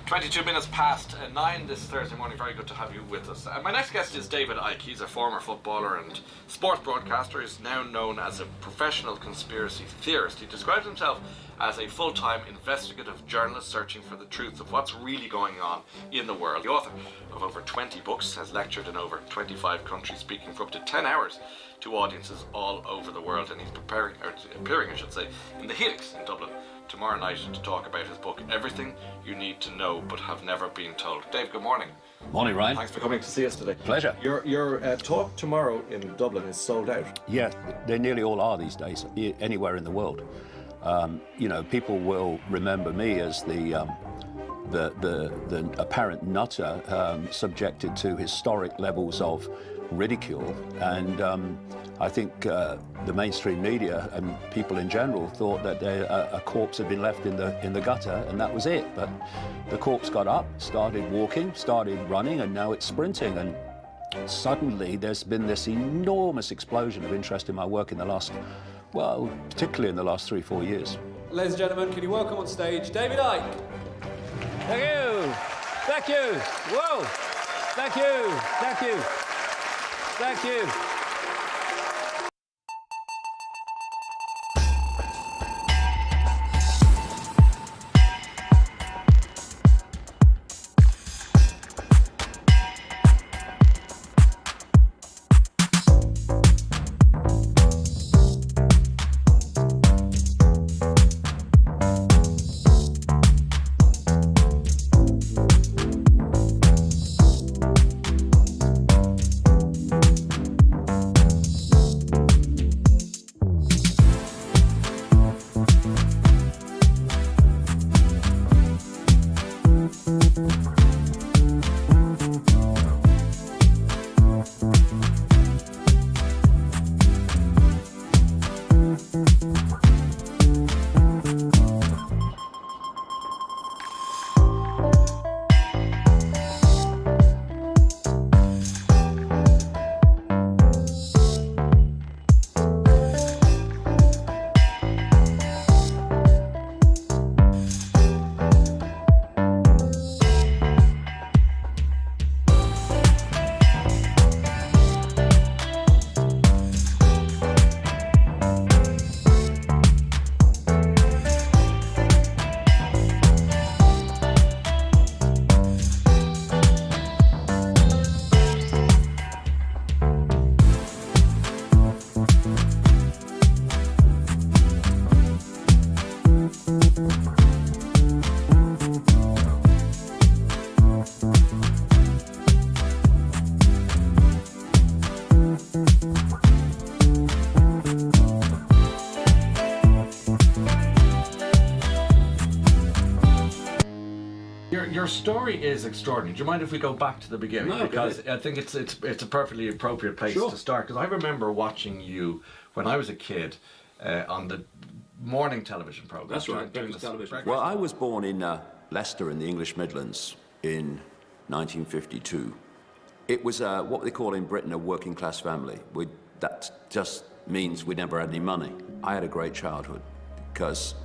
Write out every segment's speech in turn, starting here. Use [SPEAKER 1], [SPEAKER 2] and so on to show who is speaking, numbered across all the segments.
[SPEAKER 1] 22 minutes past 9 this Thursday morning. Very good to have you with us. My next guest is David Icke. He's a former footballer and sports broadcaster. He's now known as a professional conspiracy theorist. He describes himself as a full-time investigative journalist searching for the truth of what's really going on in the world. The author of over 20 books, has lectured in over 25 countries, speaking for up to 10 hours to audiences all over the world, and he's appearing, in the Helix in Dublin tomorrow night to talk about his book, Everything You Need to Know But Have Never Been Told. Dave, good morning.
[SPEAKER 2] Morning, Ryan.
[SPEAKER 1] Thanks for coming to see us today.
[SPEAKER 2] Pleasure.
[SPEAKER 1] Your talk tomorrow in Dublin is sold out.
[SPEAKER 2] Yeah, they nearly all are these days, anywhere in the world. People will remember me as the apparent nutter subjected to historic levels of ridicule, and I think the mainstream media and people in general thought that a corpse had been left in the gutter, and that was it. But the corpse got up, started walking, started running, and now it's sprinting. And suddenly there's been this enormous explosion of interest in my work in the last, well, particularly in the last 3-4 years.
[SPEAKER 3] Ladies and gentlemen, can you welcome on stage David Icke?
[SPEAKER 2] Thank you. Thank you. Whoa. Thank you. Thank you. Thank you.
[SPEAKER 1] Your story is extraordinary. Do you mind if we go back to the beginning?
[SPEAKER 2] No,
[SPEAKER 1] because I think it's a perfectly appropriate place to start. Because I remember watching you when I was a kid on the morning television program.
[SPEAKER 2] That's right, breakfast television. Well, I was born in Leicester in the English Midlands in 1952. It was what they call in Britain a working class family. That just means we never had any money. I had a great childhood because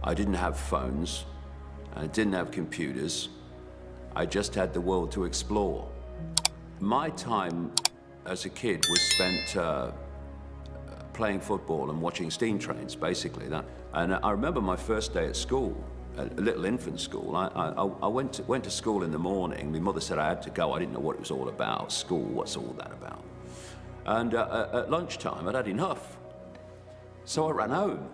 [SPEAKER 2] I didn't have phones, I didn't have computers, I just had the world to explore. My time as a kid was spent playing football and watching steam trains, basically. And I remember my first day at school, a little infant school. I went to school in the morning. My mother said I had to go. I didn't know what it was all about. School, what's all that about? And at lunchtime, I'd had enough. So I ran home.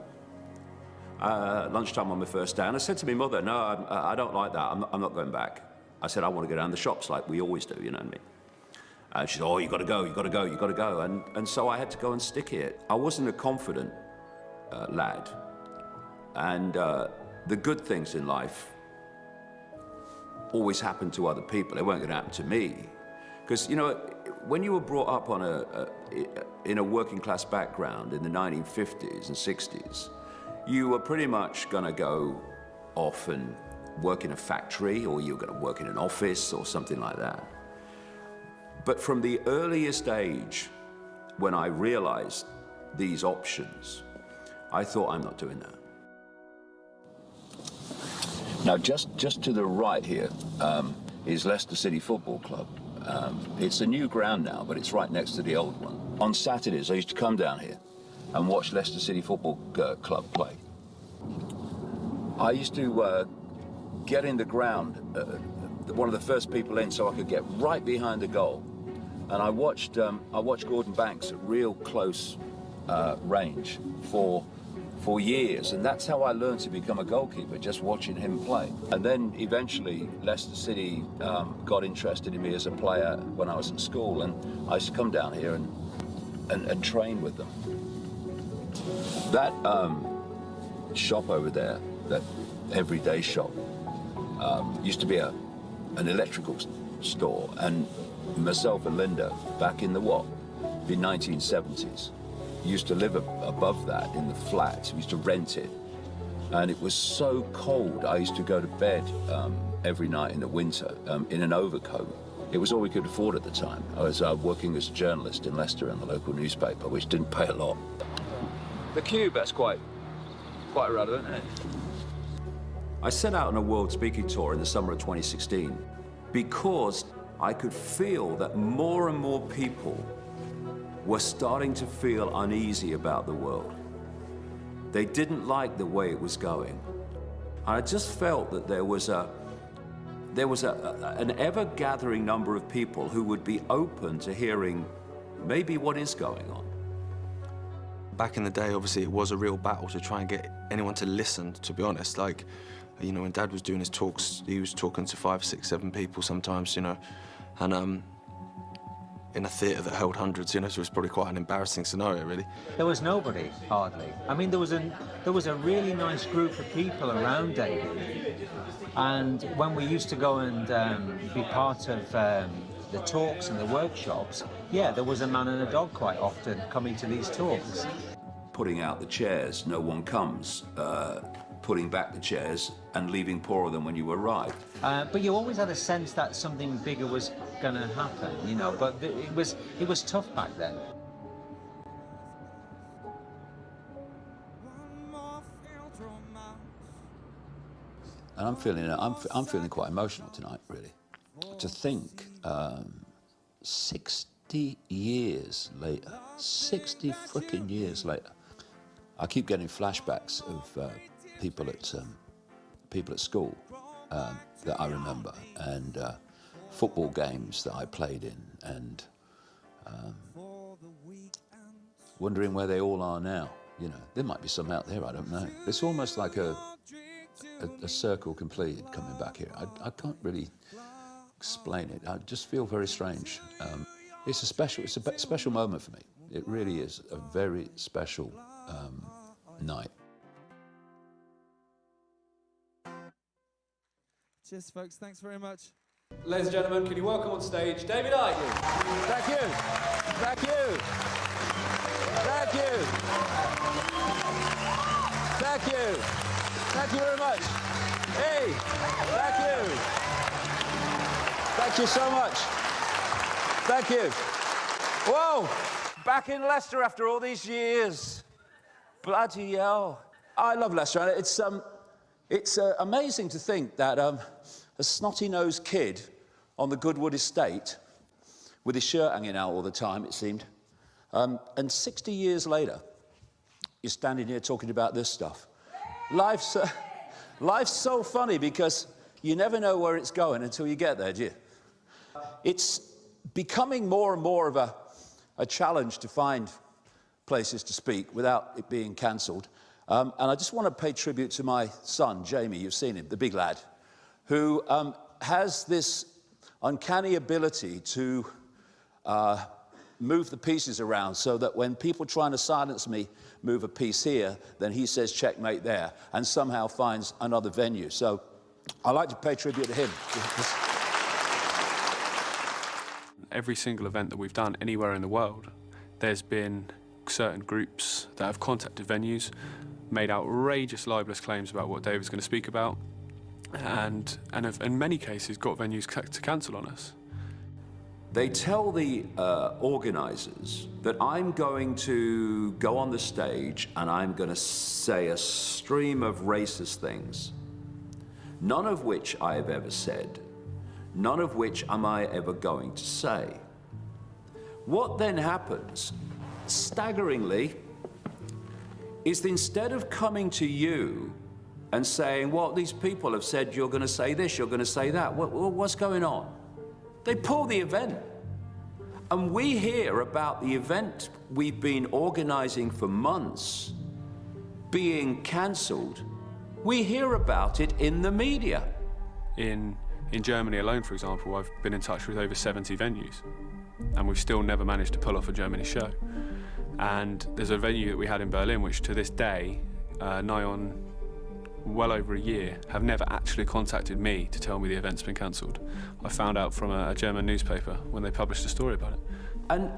[SPEAKER 2] Lunchtime on my first day, and I said to my mother, no, I don't like that. I'm not going back. I said, I want to go down the shops like we always do, you know what I mean? And she said, oh, you got to go, you got to go, you got to go. And so I had to go and stick it. I wasn't a confident lad. And the good things in life always happen to other people. They weren't going to happen to me. Because, you know, when you were brought up on in a working class background in the 1950s and 60s, you were pretty much going to go off and work in a factory, or you were going to work in an office or something like that. But from the earliest age, when I realized these options, I thought, I'm not doing that. Now, just to the right here is Leicester City Football Club. It's a new ground now, but it's right next to the old one. On Saturdays, I used to come down here and watch Leicester City Football Club play. I used to get in the ground, one of the first people in, so I could get right behind the goal. And I watched Gordon Banks at real close range for years, and that's how I learned to become a goalkeeper, just watching him play. And then eventually Leicester City got interested in me as a player when I was at school, and I used to come down here and train with them. That shop over there, that everyday shop, used to be an electrical store, and myself and Linda, back in the 1970s, used to live above that in the flat. We used to rent it, and it was so cold. I used to go to bed every night in the winter in an overcoat. It was all we could afford at the time. I was working as a journalist in Leicester in the local newspaper, which didn't pay a lot. The Cube, that's quite relevant, isn't it? I set out on a world speaking tour in the summer of 2016 because I could feel that more and more people were starting to feel uneasy about the world. They didn't like the way it was going. I just felt that there was an ever-gathering number of people who would be open to hearing maybe what is going on.
[SPEAKER 4] Back in the day, obviously, it was a real battle to try and get anyone to listen, to be honest. Like, you know, when Dad was doing his talks, he was talking to 5, 6, 7 people sometimes, you know, and in a theatre that held hundreds, you know, so it was probably quite an embarrassing scenario, really.
[SPEAKER 5] There was nobody, hardly. I mean, there was a really nice group of people around David, and when we used to go and be part of the talks and the workshops, yeah, there was a man and a dog quite often coming to these talks.
[SPEAKER 2] Putting out the chairs, no one comes. Putting back the chairs and leaving poorer than when you arrived.
[SPEAKER 5] But you always had a sense that something bigger was going to happen, you know, but it was tough back then.
[SPEAKER 2] And I'm feeling quite emotional tonight, really. To think 60 years later, 60 frickin' years later, I keep getting flashbacks of people at school that I remember, and football games that I played in, and wondering where they all are now. You know, there might be some out there, I don't know. It's almost like a circle completed coming back here. I can't really explain it. I just feel very strange. It's a special moment for me. It really is a very special night.
[SPEAKER 6] Cheers, folks. Thanks very much.
[SPEAKER 3] Ladies and gentlemen, can you welcome on stage David Icke?
[SPEAKER 2] Thank you. Thank you. Thank you. Thank you. Thank you very much. Hey, thank you. Thank you so much. Thank you. Whoa, back in Leicester after all these years. Bloody hell. I love Leicester. It's amazing to think that a snotty-nosed kid on the Goodwood estate, with his shirt hanging out all the time, it seemed, and 60 years later, you're standing here talking about this stuff. Life's so funny because you never know where it's going until you get there, do you? It's becoming more and more of a challenge to find places to speak without it being cancelled. And I just want to pay tribute to my son, Jamie, you've seen him, the big lad, who has this uncanny ability to move the pieces around so that when people trying to silence me move a piece here, then he says checkmate there and somehow finds another venue. So I like to pay tribute to him.
[SPEAKER 7] Every single event that we've done anywhere in the world, there's been certain groups that have contacted venues, made outrageous libelous claims about what David's going to speak about, and have, in many cases, got venues to cancel on us.
[SPEAKER 2] They tell the organisers that I'm going to go on the stage and I'm going to say a stream of racist things. none of which I have ever said, none of which am I ever going to say. What then happens, staggeringly, is that instead of coming to you and saying, well, these people have said you're going to say this, you're going to say that, what's going on? They pull the event. And we hear about the event we've been organizing for months being cancelled. We hear about it in the media.
[SPEAKER 7] In Germany alone, for example, I've been in touch with over 70 venues, and we've still never managed to pull off a Germany show. And there's a venue that we had in Berlin, which to this day, nigh on well over a year, have never actually contacted me to tell me the event's been cancelled. I found out from a German newspaper when they published a story about it.
[SPEAKER 2] And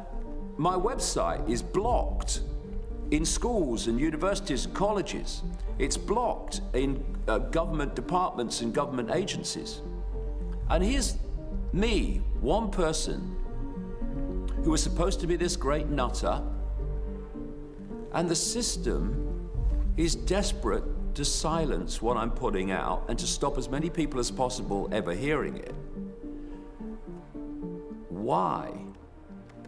[SPEAKER 2] my website is blocked in schools and universities and colleges. It's blocked in government departments and government agencies. And here's me, one person, who was supposed to be this great nutter, and the system is desperate to silence what I'm putting out and to stop as many people as possible ever hearing it. Why?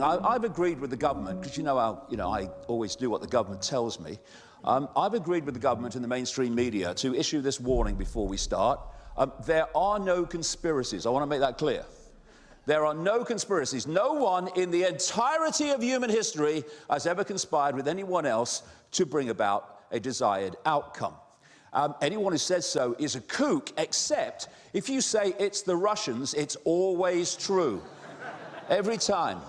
[SPEAKER 2] I've agreed with the government, because I always do what the government tells me. I've agreed with the government and the mainstream media to issue this warning before we start. There are no conspiracies. I want to make that clear. There are no conspiracies. No one in the entirety of human history has ever conspired with anyone else to bring about a desired outcome. Anyone who says so is a kook, except if you say it's the Russians, it's always true. Every time.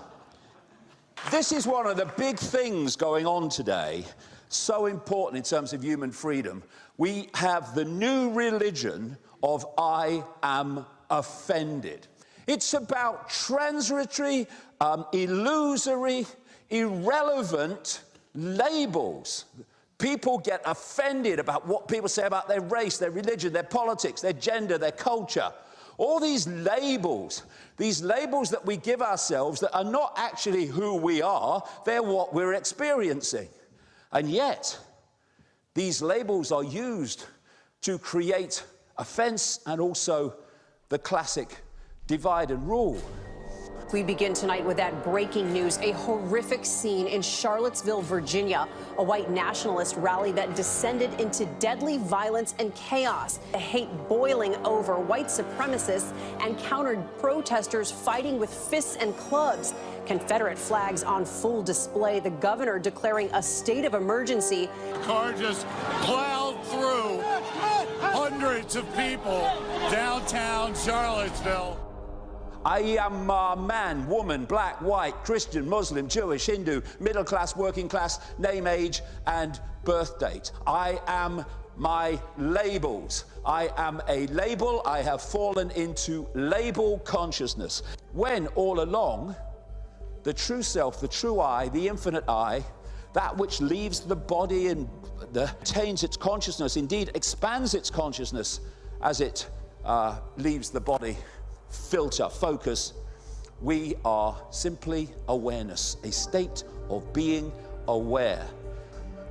[SPEAKER 2] This is one of the big things going on today, so important in terms of human freedom. We have the new religion of I am offended. It's about transitory, illusory, irrelevant labels. People get offended about what people say about their race, their religion, their politics, their gender, their culture. All these labels that we give ourselves that are not actually who we are, they're what we're experiencing. And yet, these labels are used to create offense and also the classic divide and rule.
[SPEAKER 8] We begin tonight with that breaking news, a horrific scene in Charlottesville, Virginia, a white nationalist rally that descended into deadly violence and chaos, the hate boiling over, white supremacists and countered protesters fighting with fists and clubs. Confederate flags on full display, the governor declaring a state of emergency.
[SPEAKER 9] The car just plowed through hundreds of people downtown Charlottesville.
[SPEAKER 2] I am man, woman, black, white, Christian, Muslim, Jewish, Hindu, middle class, working class, name, age, and birth date. I am my labels. I am a label. I have fallen into label consciousness. When all along, the true self, the true I, the infinite I, that which leaves the body and attains its consciousness, indeed expands its consciousness as it leaves the body, filter, focus, we are simply awareness, a state of being aware.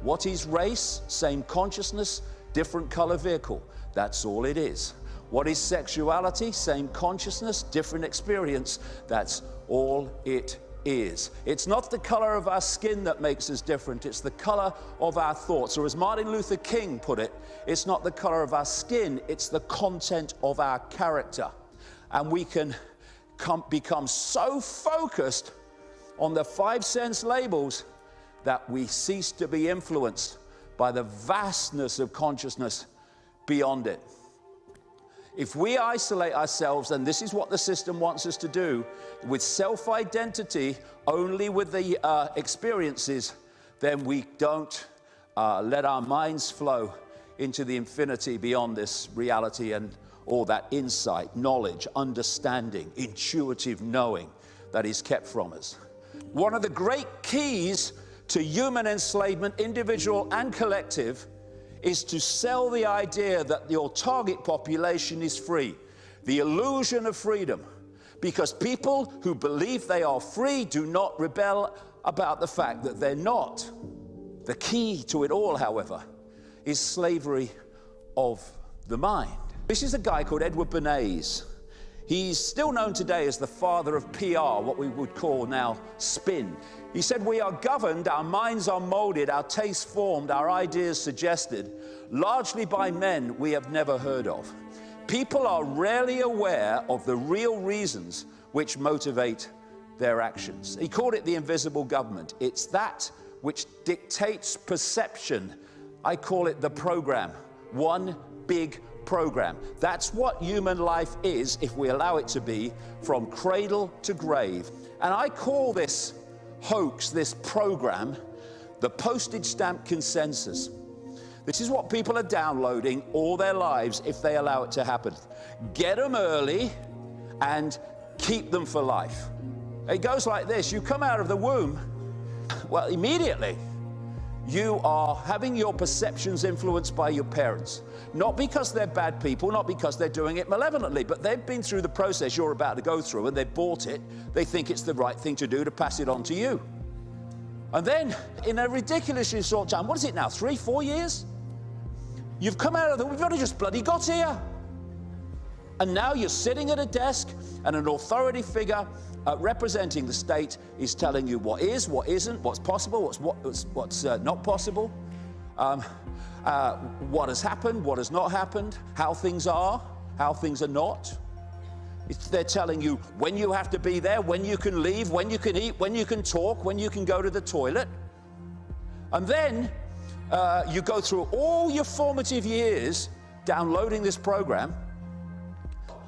[SPEAKER 2] What is race? Same consciousness, different color vehicle. That's all it is. What is sexuality? Same consciousness, different experience. That's all it is. It's not the color of our skin that makes us different, it's the color of our thoughts. Or as Martin Luther King put it, it's not the color of our skin, it's the content of our character. And we can become so focused on the 5 sense labels that we cease to be influenced by the vastness of consciousness beyond it. If we isolate ourselves, and this is what the system wants us to do, with self-identity only with the experiences, then we don't let our minds flow into the infinity beyond this reality and all that insight, knowledge, understanding, intuitive knowing that is kept from us. One of the great keys to human enslavement, individual and collective, is to sell the idea that your target population is free, the illusion of freedom, because people who believe they are free do not rebel about the fact that they're not. The key to it all, however, is slavery of the mind. This is a guy called Edward Bernays. He's still known today as the father of PR, what we would call now spin. He said, "We are governed, our minds are molded, our tastes formed, our ideas suggested, largely by men we have never heard of. People are rarely aware of the real reasons which motivate their actions." He called it the invisible government. It's that which dictates perception. I call it the program. One big program. That's what human life is if we allow it to be, from cradle to grave. And I call this hoax, this program, the postage stamp consensus. This is what people are downloading all their lives if they allow it to happen. Get them early and keep them for life. It goes like this. You come out of the womb, well, immediately you are having your perceptions influenced by your parents. Not because they're bad people, not because they're doing it malevolently, but they've been through the process you're about to go through and they've bought it. They think it's the right thing to do to pass it on to you. And then, in a ridiculously short time, what is it now, 3, 4 years? You've come out of the, we've only just bloody got here. And now you're sitting at a desk and an authority figure representing the state is telling you what is, what isn't, what's possible, what's not possible, what has happened, what has not happened, how things are not. They're telling you when you have to be there, when you can leave, when you can eat, when you can talk, when you can go to the toilet. And then you go through all your formative years downloading this program.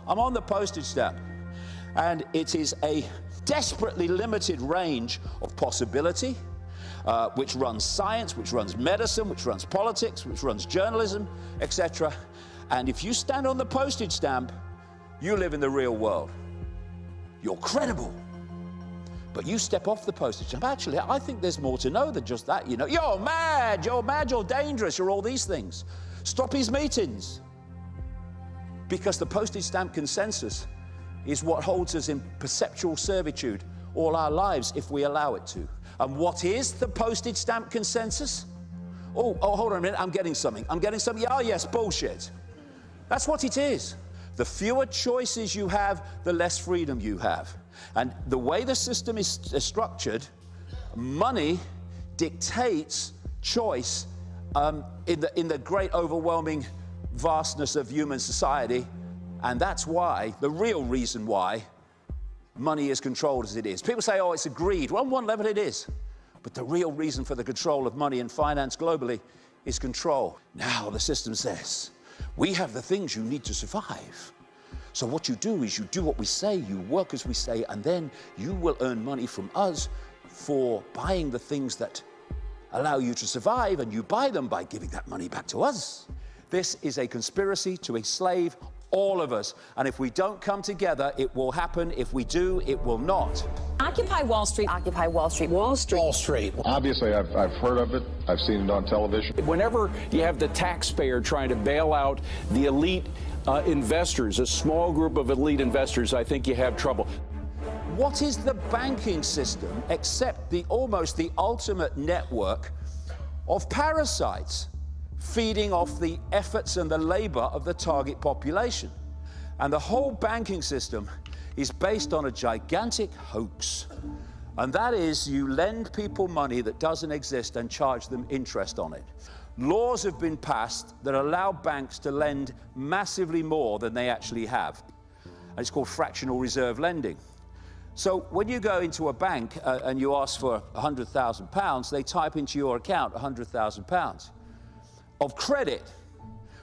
[SPEAKER 2] I'm on the postage stamp, and it is a desperately limited range of possibility, which runs science, which runs medicine, which runs politics, which runs journalism, etc. And if you stand on the postage stamp, you live in the real world. You're credible. But you step off the postage stamp. Actually, I think there's more to know than just that. You know, you're mad, you're dangerous, you're all these things. Stop his meetings. Because the postage stamp consensus is what holds us in perceptual servitude all our lives if we allow it to. And what is the postage stamp consensus? Oh, hold on a minute, I'm getting something. Oh, yes, bullshit. That's what it is. The fewer choices you have, the less freedom you have. And the way the system is structured, money dictates choice in the great overwhelming vastness of human society. And that's why, the real reason why, money is controlled as it is. People say, oh, it's a greed. Well, on one level it is. But the real reason for the control of money and finance globally is control. Now the system says, we have the things you need to survive. So what you do is you do what we say, you work as we say, and then you will earn money from us for buying the things that allow you to survive, and you buy them by giving that money back to us. This is a conspiracy to enslave all of us. And if we don't come together, it will happen. If we do, it will not.
[SPEAKER 8] Occupy Wall Street. Occupy Wall Street. Wall Street.
[SPEAKER 10] Wall Street.
[SPEAKER 11] Obviously, I've heard of it. I've seen it on television.
[SPEAKER 10] Whenever you have the taxpayer trying to bail out the elite investors, a small group of elite investors, I think you have trouble.
[SPEAKER 2] What is the banking system except almost the ultimate network of parasites feeding off the efforts and the labor of the target population? And the whole banking system is based on a gigantic hoax. And that is, you lend people money that doesn't exist and charge them interest on it. Laws have been passed that allow banks to lend massively more than they actually have. And it's called fractional reserve lending. So when you go into a bank and you ask for £100,000, they type into your account £100,000 of credit,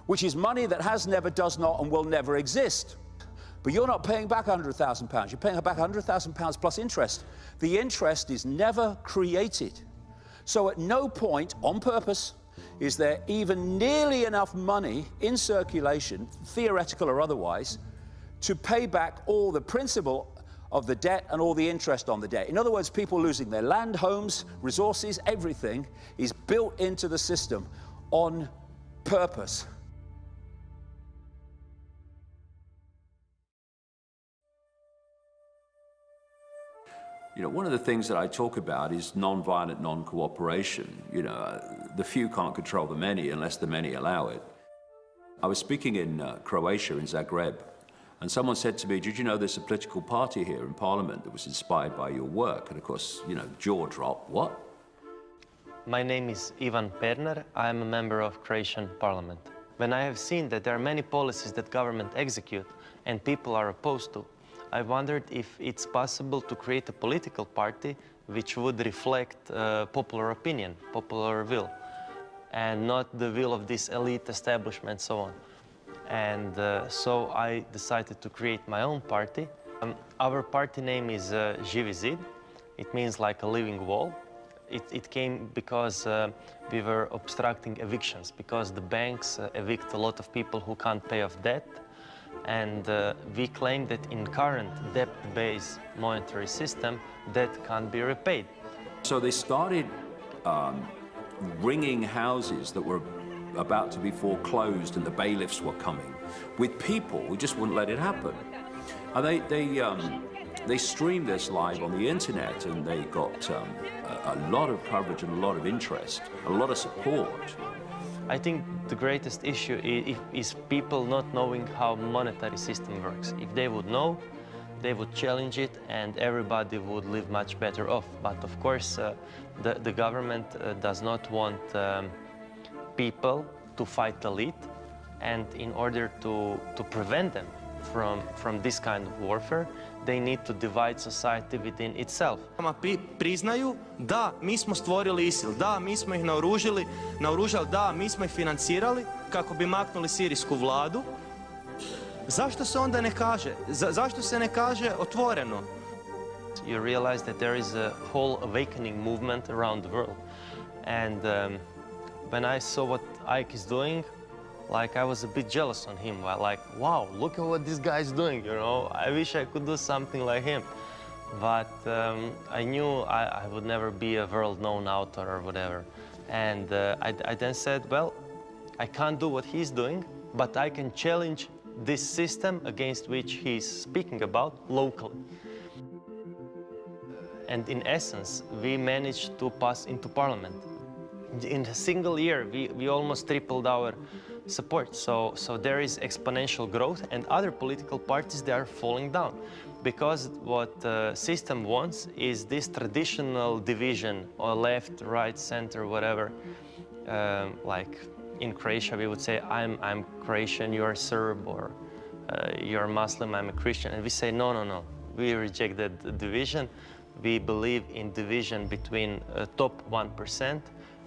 [SPEAKER 2] which is money that has never, does not, and will never exist. But you're not paying back £100,000. You're paying back £100,000 plus interest. The interest is never created. So at no point, on purpose, is there even nearly enough money in circulation, theoretical or otherwise, to pay back all the principal of the debt and all the interest on the debt. In other words, people losing their land, homes, resources, everything is built into the system on purpose. You know, one of the things that I talk about is non-violent non-cooperation. You know, the few can't control the many unless the many allow it. I was speaking in Croatia, in Zagreb, and someone said to me, did you know there's a political party here in Parliament that was inspired by your work? And of course, you know, jaw drop, what?
[SPEAKER 12] My name is Ivan Pernar. I am a member of Croatian Parliament. When I have seen that there are many policies that government execute and people are opposed to, I wondered if it's possible to create a political party which would reflect popular opinion, popular will, and not the will of this elite establishment, so on. And so I decided to create my own party. Our party name is Živi Zid. It means like a living wall. It came because we were obstructing evictions, because the banks evict a lot of people who can't pay off debt. And we claim that in current debt-based monetary system, debt can't be repaid.
[SPEAKER 2] So they started ringing houses that were about to be foreclosed and the bailiffs were coming with people who just wouldn't let it happen. And they streamed this live on the internet, and they got a lot of coverage and a lot of interest, a lot of support.
[SPEAKER 12] I think the greatest issue is people not knowing how monetary system works. If they would know, they would challenge it and everybody would live much better off. But of course, the government does not want people to fight the elite, and in order to prevent them from this kind of warfare, they need to divide society within itself.
[SPEAKER 13] Priznaju da mi smo stvorili ISIL, da mi smo ih naoružali, da mi smo ih financirali kako bi maknuli sirijsku vladu. Zašto se onda ne kaže? Zašto se ne kaže otvoreno?
[SPEAKER 12] You realize that there is a whole awakening movement around the world. And when I saw what Icke is doing, like, I was a bit jealous on him. Like, wow, look at what this guy is doing, you know? I wish I could do something like him. But I knew I would never be a world-known author or whatever. And I then said, well, I can't do what he's doing, but I can challenge this system against which he's speaking about locally. And in essence, we managed to pass into parliament. In a single year, we almost tripled our support. So there is exponential growth, and other political parties, they are falling down. Because what the system wants is this traditional division, or left, right, center, whatever. Like in Croatia, we would say, I'm Croatian, you're Serb, or you're Muslim, I'm a Christian. And we say, no, no, no. We reject that division. We believe in division between top 1%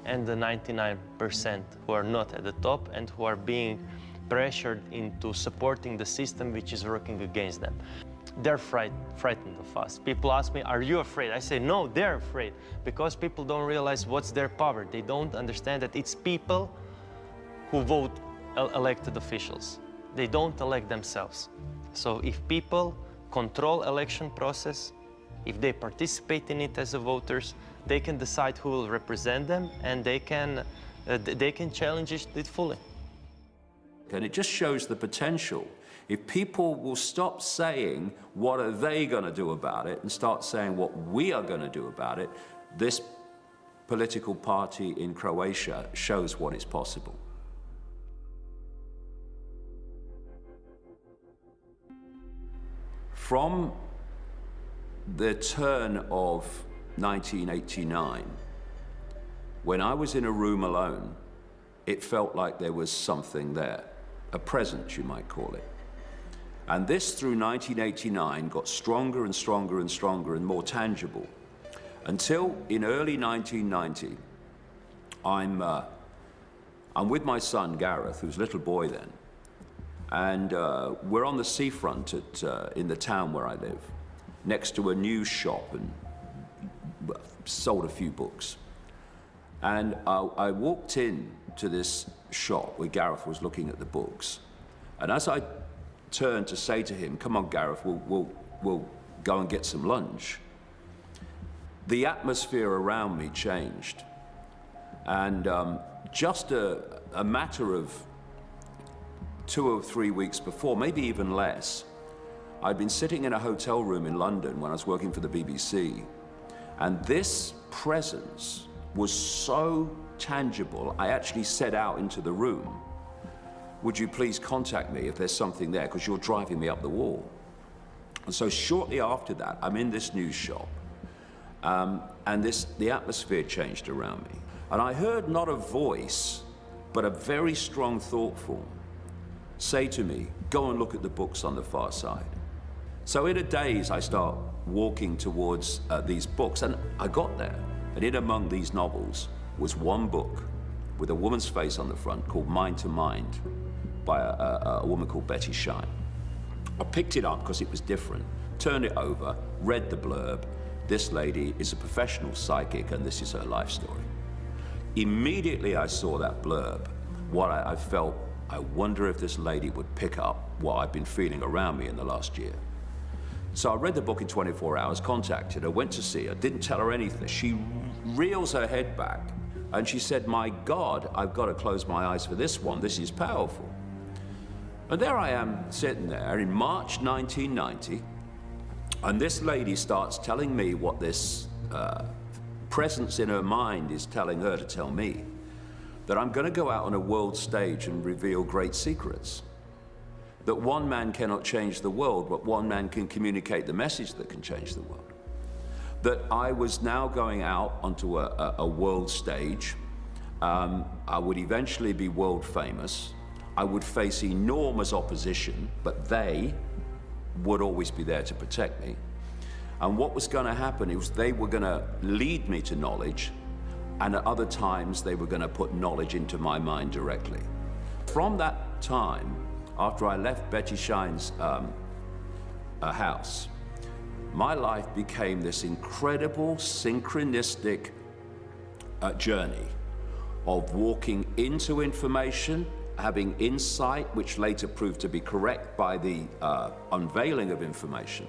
[SPEAKER 12] and the 99% who are not at the top and who are being pressured into supporting the system which is working against them. They're frightened of us. People ask me, are you afraid? I say, no, they're afraid, because people don't realize what's their power. They don't understand that it's people who vote elected officials. They don't elect themselves. So if people control election process, if they participate in it as voters, they can decide who will represent them, and they can challenge it fully.
[SPEAKER 2] And it just shows the potential. If people will stop saying, what are they going to do about it, and start saying what we are going to do about it, this political party in Croatia shows what is possible. From the turn of 1989, when I was in a room alone, it felt like there was something there, a presence, you might call it. And this, through 1989, got stronger and stronger and stronger and more tangible, until in early 1990, I'm with my son, Gareth, who's a little boy then, and we're on the seafront in the town where I live, next to a news shop, and sold a few books. And I walked in to this shop where Gareth was looking at the books. And as I turned to say to him, come on, Gareth, we'll go and get some lunch, the atmosphere around me changed. And just a matter of 2 or 3 weeks before, maybe even less, I'd been sitting in a hotel room in London when I was working for the BBC, and this presence was so tangible, I actually set out into the room would you please contact me if there's something there, because you're driving me up the wall. And so shortly after that, I'm in this news shop, and the atmosphere changed around me. And I heard not a voice, but a very strong thought form say to me, go and look at the books on the far side. So in a daze, I start walking towards these books, and I got there. And in among these novels was one book with a woman's face on the front called Mind to Mind by a woman called Betty Shine. I picked it up because it was different, turned it over, read the blurb. This lady is a professional psychic and this is her life story. Immediately I saw that blurb, what I felt, I wonder if this lady would pick up what I've been feeling around me in the last year. So I read the book in 24 hours, contacted her, went to see her, didn't tell her anything. She reels her head back and she said, my God, I've got to close my eyes for this one. This is powerful. And there I am sitting there in March 1990, and this lady starts telling me what this presence in her mind is telling her to tell me, that I'm going to go out on a world stage and reveal great secrets. That one man cannot change the world, but one man can communicate the message that can change the world. That I was now going out onto a world stage. I would eventually be world famous. I would face enormous opposition, but they would always be there to protect me. And what was going to happen is they were going to lead me to knowledge, and at other times they were going to put knowledge into my mind directly. From that time, after I left Betty Shine's house, my life became this incredible synchronistic journey of walking into information, having insight, which later proved to be correct by the unveiling of information.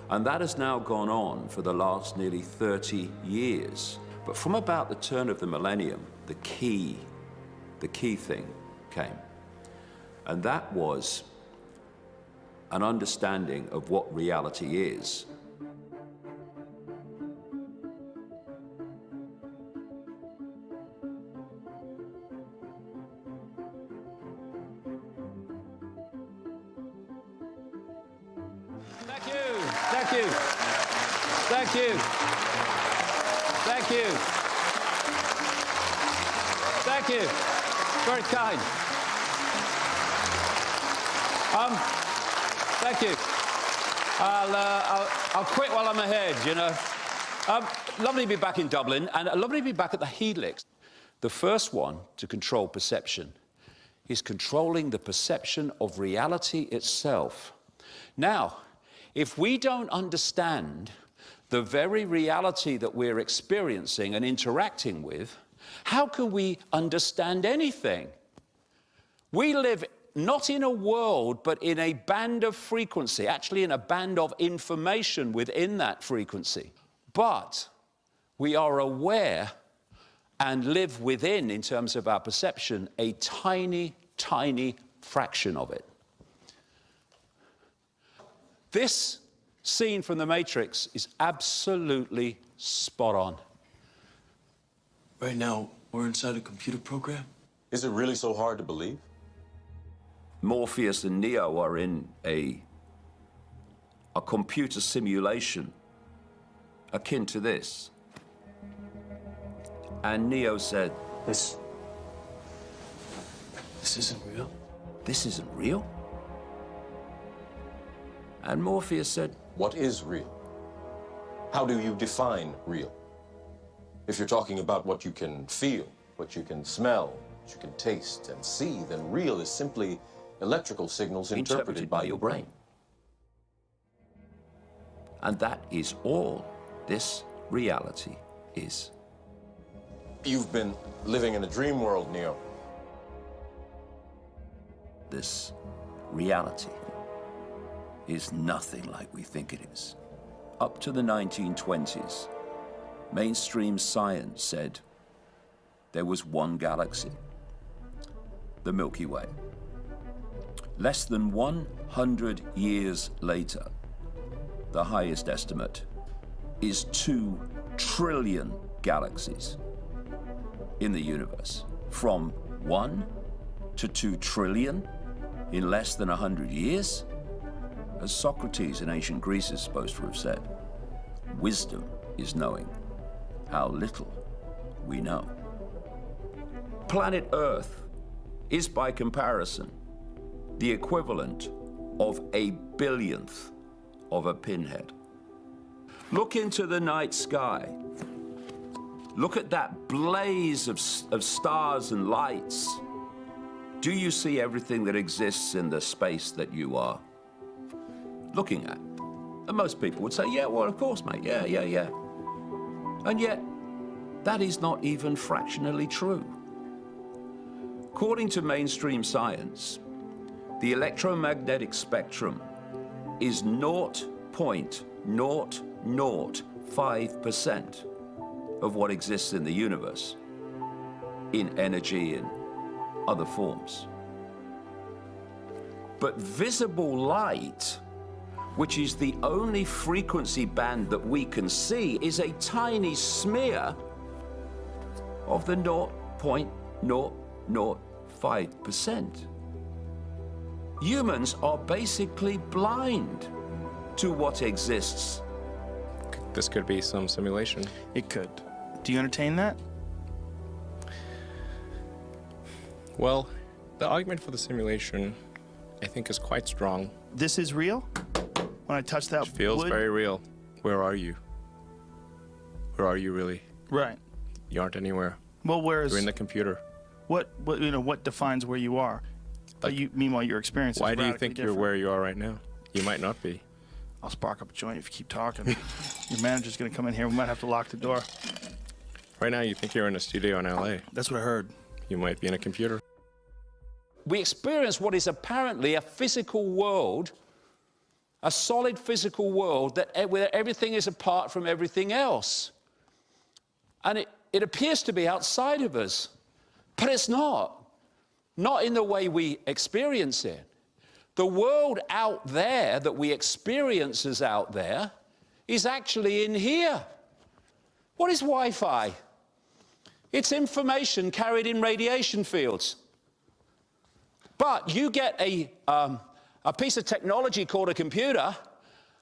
[SPEAKER 2] And that has now gone on for the last nearly 30 years. But from about the turn of the millennium, the key thing came. And that was an understanding of what reality is.
[SPEAKER 10] Thank you. Thank you. Thank you. Thank you. Thank you. Very kind. Thank you. I'll quit while I'm ahead, you know. Lovely to be back in Dublin, and lovely to be back at the Helix.
[SPEAKER 2] The first one to control perception is controlling the perception of reality itself. Now, if we don't understand the very reality that we're experiencing and interacting with, how can we understand anything? We live not in a world, but in a band of frequency, actually in a band of information within that frequency. But we are aware and live within, in terms of our perception, a tiny, tiny fraction of it. This scene from The Matrix is absolutely spot on.
[SPEAKER 14] Right now, we're inside a computer program?
[SPEAKER 15] Is it really so hard to believe?
[SPEAKER 2] Morpheus and Neo are in a computer simulation akin to this. And Neo said,
[SPEAKER 14] This isn't real?
[SPEAKER 2] This isn't real? And Morpheus said,
[SPEAKER 15] what is real? How do you define real? If you're talking about what you can feel, what you can smell, what you can taste and see, then real is simply electrical signals interpreted by your brain.
[SPEAKER 2] And that is all this reality is.
[SPEAKER 15] You've been living in a dream world, Neo.
[SPEAKER 2] This reality is nothing like we think it is. Up to the 1920s, mainstream science said there was one galaxy, the Milky Way. Less than 100 years later, the highest estimate is 2 trillion galaxies in the universe, from 1 to 2 trillion in less than 100 years? As Socrates in ancient Greece is supposed to have said, wisdom is knowing how little we know. Planet Earth is, by comparison, the equivalent of a billionth of a pinhead. Look into the night sky. Look at that blaze of stars and lights. Do you see everything that exists in the space that you are looking at? And most people would say, yeah, well, of course, mate, yeah. And yet, that is not even fractionally true. According to mainstream science, the electromagnetic spectrum is 0.005% of what exists in the universe, in energy and other forms. But visible light, which is the only frequency band that we can see, is a tiny smear of the 0.005%. Humans are basically blind to what exists.
[SPEAKER 16] This could be some simulation.
[SPEAKER 17] It could. Do you entertain that?
[SPEAKER 16] Well, the argument for the simulation, I think, is quite strong.
[SPEAKER 17] This is real? When I touch that
[SPEAKER 16] It feels
[SPEAKER 17] wood?
[SPEAKER 16] very real. Where are you? Where are you really?
[SPEAKER 17] Right.
[SPEAKER 16] You aren't anywhere.
[SPEAKER 17] Well, where is...
[SPEAKER 16] You're in the computer.
[SPEAKER 17] What defines where you are? Meanwhile, your experience is
[SPEAKER 16] Why do you
[SPEAKER 17] radically
[SPEAKER 16] think
[SPEAKER 17] different.
[SPEAKER 16] you're where you are right now? You might not be.
[SPEAKER 17] I'll spark up a joint if you keep talking. Your manager's going to come in here. We might have to lock the door.
[SPEAKER 16] Right now, you think you're in a studio in LA.
[SPEAKER 17] That's what I heard.
[SPEAKER 16] You might be in a computer.
[SPEAKER 2] We experience what is apparently a physical world, a solid physical world where everything is apart from everything else. And it appears to be outside of us, but it's not. Not in the way we experience it. The world out there that we experience as out there is actually in here. What is Wi-Fi? It's information carried in radiation fields. But you get a piece of technology called a computer,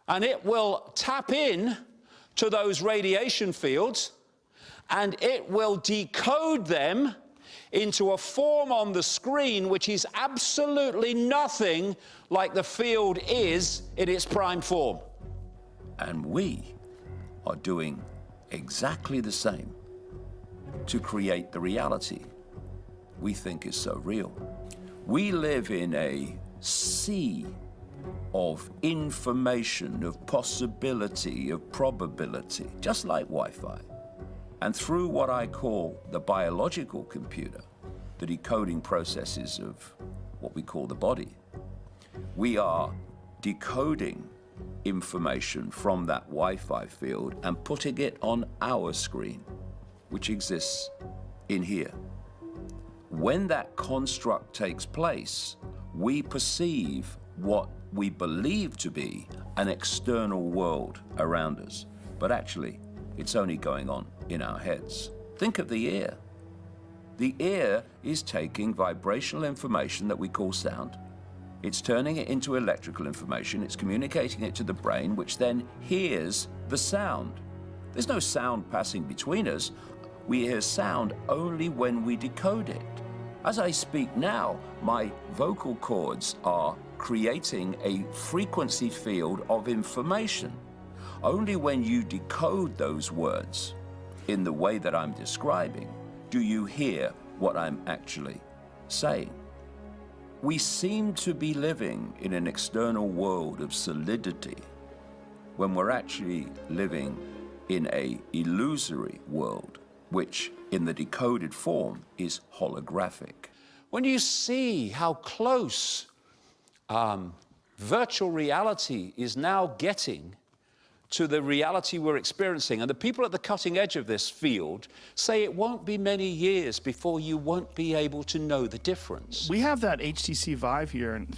[SPEAKER 2] and it will tap in to those radiation fields, and it will decode them into a form on the screen which is absolutely nothing like the field is in its prime form. And we are doing exactly the same to create the reality we think is so real. We live in a sea of information, of possibility, of probability, just like Wi-Fi. And through what I call the biological computer, the decoding processes of what we call the body, we are decoding information from that Wi-Fi field and putting it on our screen, which exists in here. When that construct takes place, we perceive what we believe to be an external world around us, but actually, it's only going on in our heads. Think of the ear. The ear is taking vibrational information that we call sound. It's turning it into electrical information. It's communicating it to the brain, which then hears the sound. There's no sound passing between us. We hear sound only when we decode it. As I speak now, my vocal cords are creating a frequency field of information. Only when you decode those words in the way that I'm describing do you hear what I'm actually saying. We seem to be living in an external world of solidity when we're actually living in an illusory world, which in the decoded form is holographic. When you see how close virtual reality is now getting to the reality we're experiencing, and the people at the cutting edge of this field say it won't be many years before you won't be able to know the difference.
[SPEAKER 17] We have that HTC Vive here, and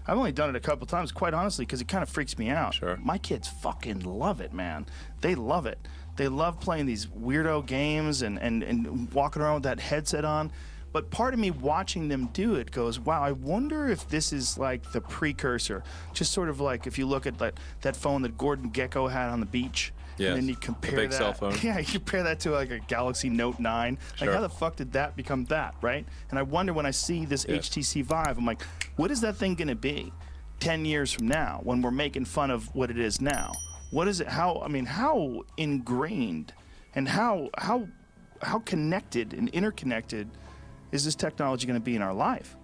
[SPEAKER 17] I've only done it a couple times, quite honestly, because it kind of freaks me out.
[SPEAKER 16] Sure.
[SPEAKER 17] My kids fucking love it, man. They love it. They love playing these weirdo games and walking around with that headset on. But part of me watching them do it goes, wow, I wonder if this is like the precursor. Just sort of like if you look at that phone that Gordon Gekko had on the beach.
[SPEAKER 16] Yes,
[SPEAKER 17] and then you compare
[SPEAKER 16] a big
[SPEAKER 17] that.
[SPEAKER 16] cell phone.
[SPEAKER 17] Yeah, you compare that to like a Galaxy Note 9.
[SPEAKER 16] Sure.
[SPEAKER 17] Like, how the fuck did that become that, right? And I wonder when I see this HTC Vive, I'm like, what is that thing going to be 10 years from now when we're making fun of what it is now? What is it? How ingrained and how connected and interconnected is this technology going to be in our life?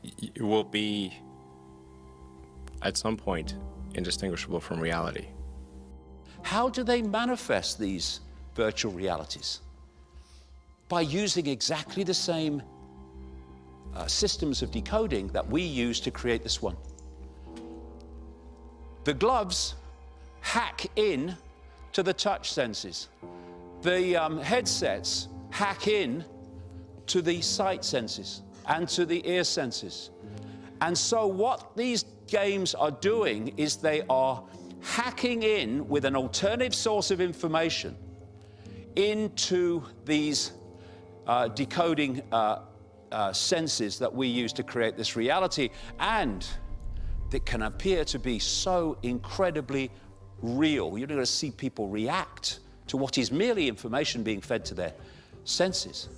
[SPEAKER 16] It will be, at some point, indistinguishable from reality.
[SPEAKER 2] How do they manifest these virtual realities? By using exactly the same systems of decoding that we use to create this one. The gloves hack in to the touch senses. The headsets hack in to the sight senses and to the ear senses. And so what these games are doing is they are hacking in with an alternative source of information into these decoding senses that we use to create this reality, and that can appear to be so incredibly real. You're going to see people react to what is merely information being fed to their senses.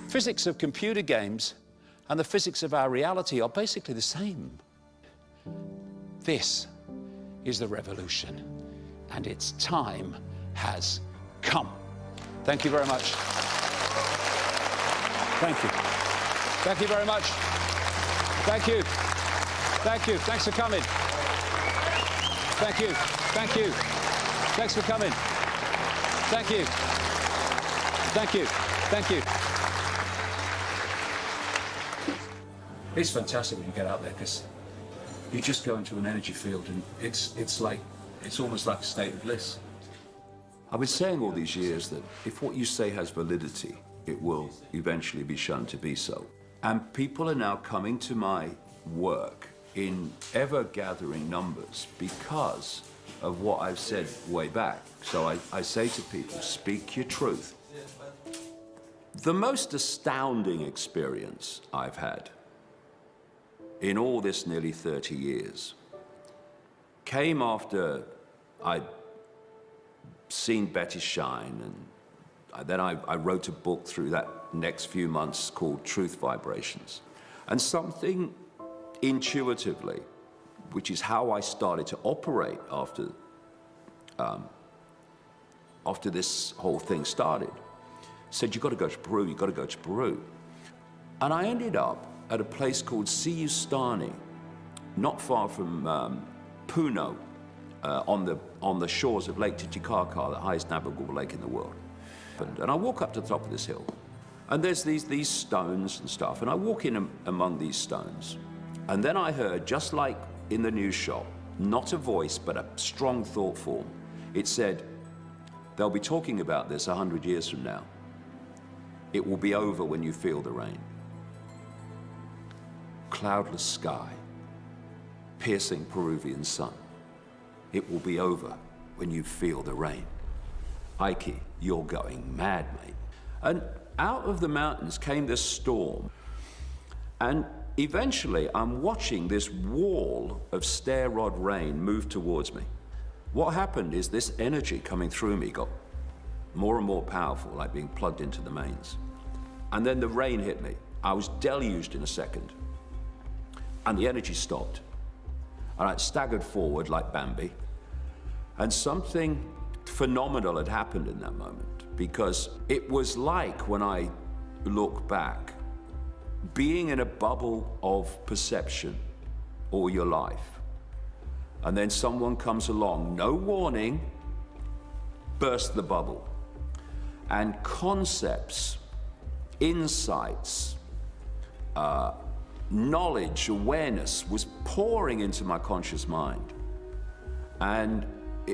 [SPEAKER 2] Physics of computer games and the physics of our reality are basically the same. This is the revolution, and its time has come. Thank you very much. Thank you. Thank you very much. Thank you. Thank you. Thanks for coming. Thank you. Thank you. Thanks for coming. Thank you. Thank you. Thank you. It's fantastic when you get out there, because you just go into an energy field and it's almost like a state of bliss. I've been saying all these years that if what you say has validity, it will eventually be shown to be so. And people are now coming to my work in ever-gathering numbers because of what I've said way back. So I say to people, speak your truth. The most astounding experience I've had in all this nearly 30 years came after I'd seen Betty shine, and then I wrote a book through that next few months called Truth Vibrations. And something intuitively, which is how I started to operate after this whole thing started, said, you've got to go to Peru, you've got to go to Peru. And I ended up at a place called Siyustani, not far from Puno, on the shores of Lake Titicaca, the highest navigable lake in the world. And I walk up to the top of this hill, and there's these stones and stuff, and I walk in among these stones, and then I heard, just like in the news shop, not a voice, but a strong thought form. It said, they'll be talking about this 100 years from now. It will be over when you feel the rain. Cloudless sky, piercing Peruvian sun. It will be over when you feel the rain. Icke, you're going mad, mate. And out of the mountains came this storm. And eventually, I'm watching this wall of stair rod rain move towards me. What happened is this energy coming through me got more and more powerful, like being plugged into the mains. And then the rain hit me. I was deluged in a second. And the energy stopped. And I staggered forward like Bambi. And something phenomenal had happened in that moment, because it was like, when I look back, being in a bubble of perception all your life. And then someone comes along, no warning, burst the bubble. And concepts, insights, knowledge, awareness was pouring into my conscious mind. And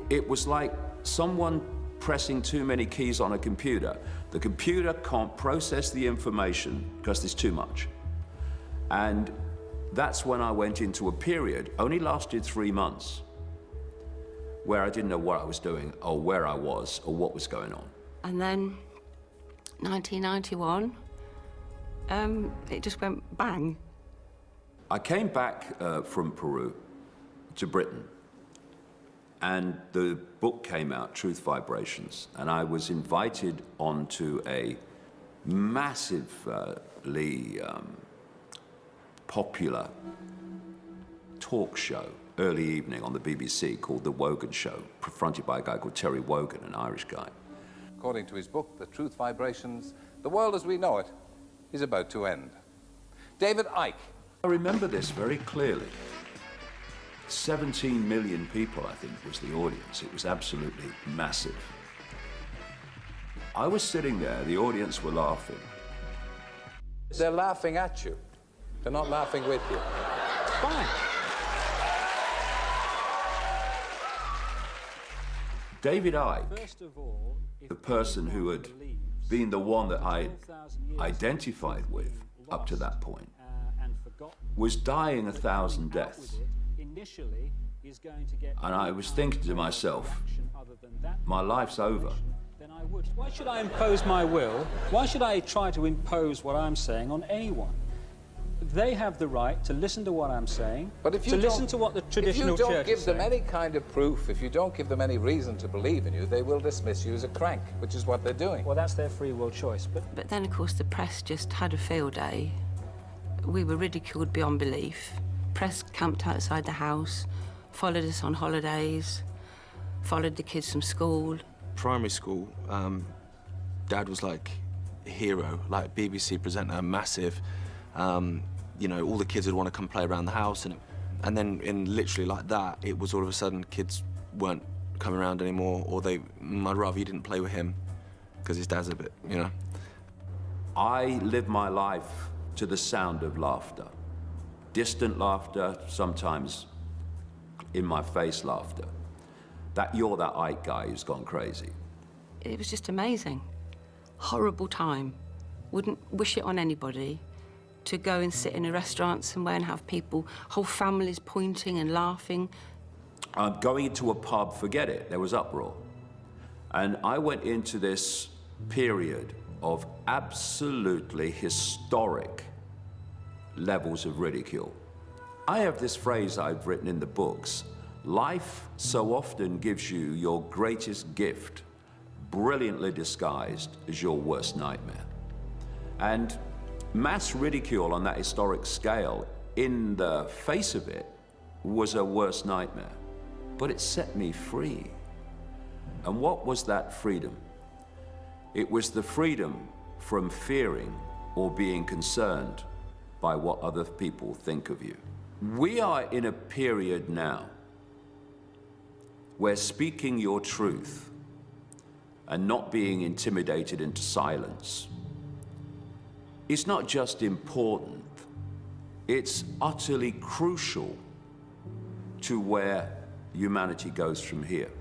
[SPEAKER 2] it was like someone pressing too many keys on a computer. The computer can't process the information because there's too much. And That's when I went into a period, only lasted 3 months, where I didn't know what I was doing or where I was or what was going on.
[SPEAKER 18] And then 1991, it just went bang.
[SPEAKER 2] I came back from Peru to Britain, and the book came out, Truth Vibrations, and I was invited onto a massively popular talk show, early evening on the BBC, called The Wogan Show, fronted by a guy called Terry Wogan, an Irish guy.
[SPEAKER 19] According to his book, The Truth Vibrations, the world as we know it is about to end. David Icke.
[SPEAKER 2] I remember this very clearly. 17 million people, I think, was the audience. It was absolutely massive. I was sitting there, the audience were laughing.
[SPEAKER 19] They're laughing at you. They're not laughing with you. Fine.
[SPEAKER 2] David Icke, the person who had been the one that I identified with up to that point, was dying 1,000 deaths. And I was thinking to myself, my life's over.
[SPEAKER 20] Why should I impose my will? Why should I try to impose what I'm saying on anyone? They have the right to listen to what I'm saying,
[SPEAKER 19] but if you
[SPEAKER 20] to listen to what the traditional church is saying.
[SPEAKER 19] If you don't give them any kind of proof, if you don't give them any reason to believe in you, they will dismiss you as a crank, which is what they're doing.
[SPEAKER 20] Well, that's their free will choice.
[SPEAKER 18] But then, of course, the press just had a field day. We were ridiculed beyond belief. Press camped outside the house, followed us on holidays, followed the kids from school.
[SPEAKER 4] Primary school, Dad was like a hero, like BBC presenter, massive. You know, all the kids would want to come play around the house, and then in literally like that, it was all of a sudden kids weren't coming around anymore, or I'd rather you didn't play with him because his dad's a bit, you know.
[SPEAKER 2] I live my life to the sound of laughter. Distant laughter, sometimes in my face laughter. That you're that Icke guy who's gone crazy.
[SPEAKER 18] It was just amazing. Horrible time. Wouldn't wish it on anybody. To go and sit in a restaurant somewhere and have people, whole families pointing and laughing.
[SPEAKER 2] Going into a pub, forget it, there was uproar. And I went into this period of absolutely historic levels of ridicule. I have this phrase I've written in the books: life so often gives you your greatest gift, brilliantly disguised as your worst nightmare. And mass ridicule on that historic scale, in the face of it, was a worst nightmare. But it set me free. And what was that freedom? It was the freedom from fearing or being concerned by what other people think of you. We are in a period now where speaking your truth and not being intimidated into silence is not just important, it's utterly crucial to where humanity goes from here.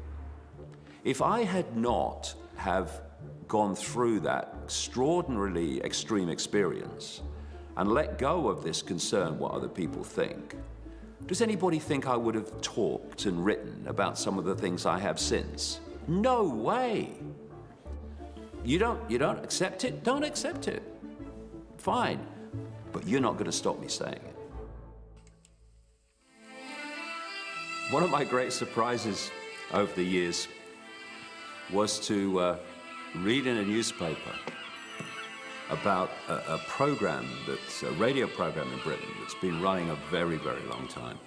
[SPEAKER 2] If I had not have gone through that extraordinarily extreme experience and let go of this concern what other people think, does anybody think I would have talked and written about some of the things I have since? No way. You don't accept it? Don't accept it. Fine, but you're not going to stop me saying it. One of my great surprises over the years was to read in a newspaper about a program that's a radio program in Britain that's been running a very, very long time,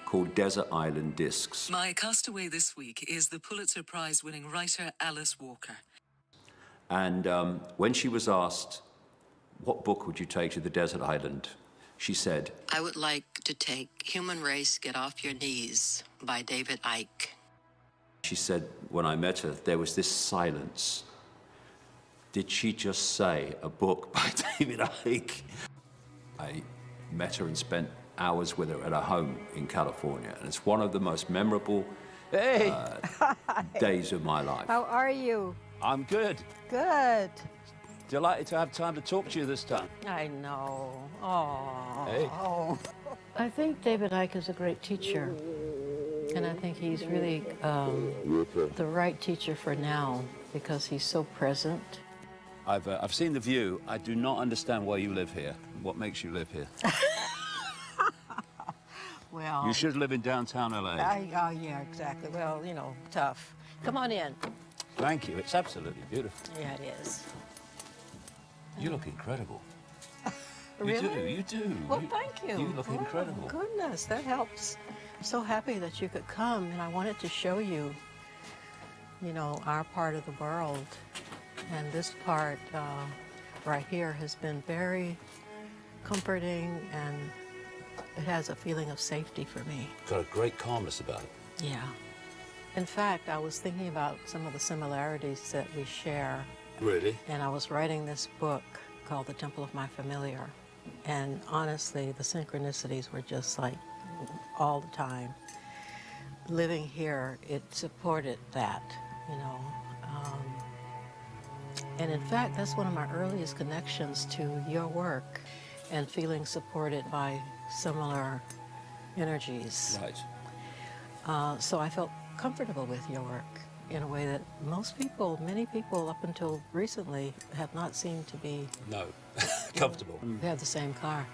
[SPEAKER 2] called Desert Island Discs.
[SPEAKER 21] My castaway this week is the Pulitzer Prize-winning writer Alice Walker.
[SPEAKER 2] And when she was asked, what book would you take to the desert island? She said,
[SPEAKER 21] I would like to take Human Race, Get Off Your Knees by David Icke.
[SPEAKER 2] She said, when I met her, there was this silence. Did she just say a book by David Icke? I met her and spent hours with her at her home in California, and it's one of the most memorable days of my life.
[SPEAKER 22] How are you?
[SPEAKER 23] I'm good.
[SPEAKER 22] Good.
[SPEAKER 23] Delighted to have time to talk to you this time.
[SPEAKER 22] I know. Oh.
[SPEAKER 23] Hey.
[SPEAKER 1] I think David Icke is a great teacher, and I think he's really the right teacher for now because he's so present.
[SPEAKER 2] I've seen The View. I do not understand why you live here. What makes you live here?
[SPEAKER 1] Well,
[SPEAKER 2] You should live in downtown LA.
[SPEAKER 1] Oh, yeah, exactly. Well, you know, tough. Come on in.
[SPEAKER 2] Thank you. It's absolutely beautiful.
[SPEAKER 1] Yeah, it is.
[SPEAKER 2] You look incredible.
[SPEAKER 1] Really?
[SPEAKER 2] You do.
[SPEAKER 1] Well, thank you.
[SPEAKER 2] You look incredible.
[SPEAKER 1] Oh, goodness, that helps. I'm so happy that you could come, and I wanted to show you, you know, our part of the world. And this part right here has been very comforting, and it has a feeling of safety for me.
[SPEAKER 2] Got a great calmness about it.
[SPEAKER 1] Yeah. In fact, I was thinking about some of the similarities that we share.
[SPEAKER 2] Really?
[SPEAKER 1] And I was writing this book called The Temple of My Familiar. And honestly, the synchronicities were just like all the time. Living here, it supported that, you know. And in fact, that's one of my earliest connections to your work and feeling supported by similar energies.
[SPEAKER 2] Right.
[SPEAKER 1] So I felt comfortable with your work in a way that most people, many people up until recently have not seemed to be.
[SPEAKER 2] No. Comfortable.
[SPEAKER 1] We have the same car.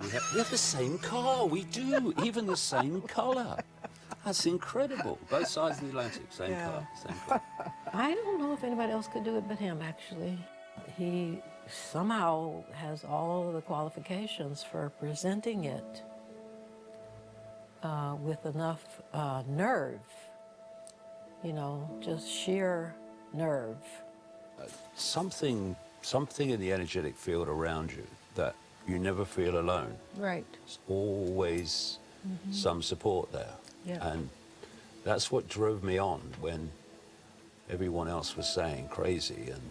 [SPEAKER 2] We have the same car. We do. Even the same colour. That's incredible. Both sides of the Atlantic, same car. Same car.
[SPEAKER 1] I don't know if anybody else could do it but him, actually. He somehow has all of the qualifications for presenting it with enough nerve, you know, just sheer nerve.
[SPEAKER 2] Something in the energetic field around you that you never feel alone.
[SPEAKER 1] Right.
[SPEAKER 2] There's always some support there.
[SPEAKER 1] Yeah.
[SPEAKER 2] And that's what drove me on when everyone else was saying crazy and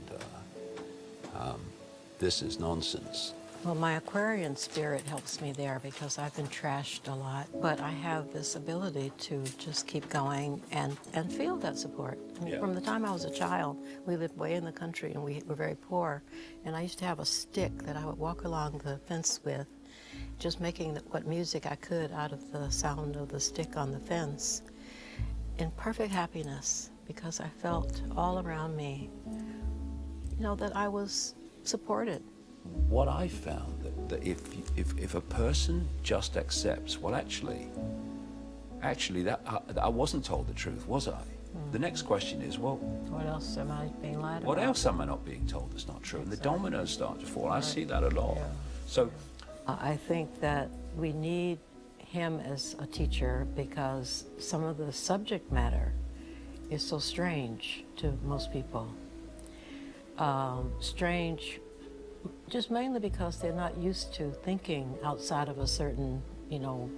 [SPEAKER 2] this is nonsense.
[SPEAKER 1] Well, my Aquarian spirit helps me there because I've been trashed a lot, but I have this ability to just keep going and feel that support. I mean, from the time I was a child, we lived way in the country and we were very poor, and I used to have a stick that I would walk along the fence with, just making what music I could out of the sound of the stick on the fence, in perfect happiness, because I felt all around me, you know, that I was supported.
[SPEAKER 2] What I found that if a person just accepts, well, actually that I wasn't told the truth, was I? The next question is, well,
[SPEAKER 1] what else am I being lied about?
[SPEAKER 2] What else am I not being told that's not true? And the dominoes start to fall.
[SPEAKER 1] Right.
[SPEAKER 2] I see that a lot.
[SPEAKER 1] Yeah.
[SPEAKER 2] So
[SPEAKER 1] I think that we need him as a teacher because some of the subject matter is so strange to most people. Strange just mainly because they're not used to thinking outside of a certain, you know,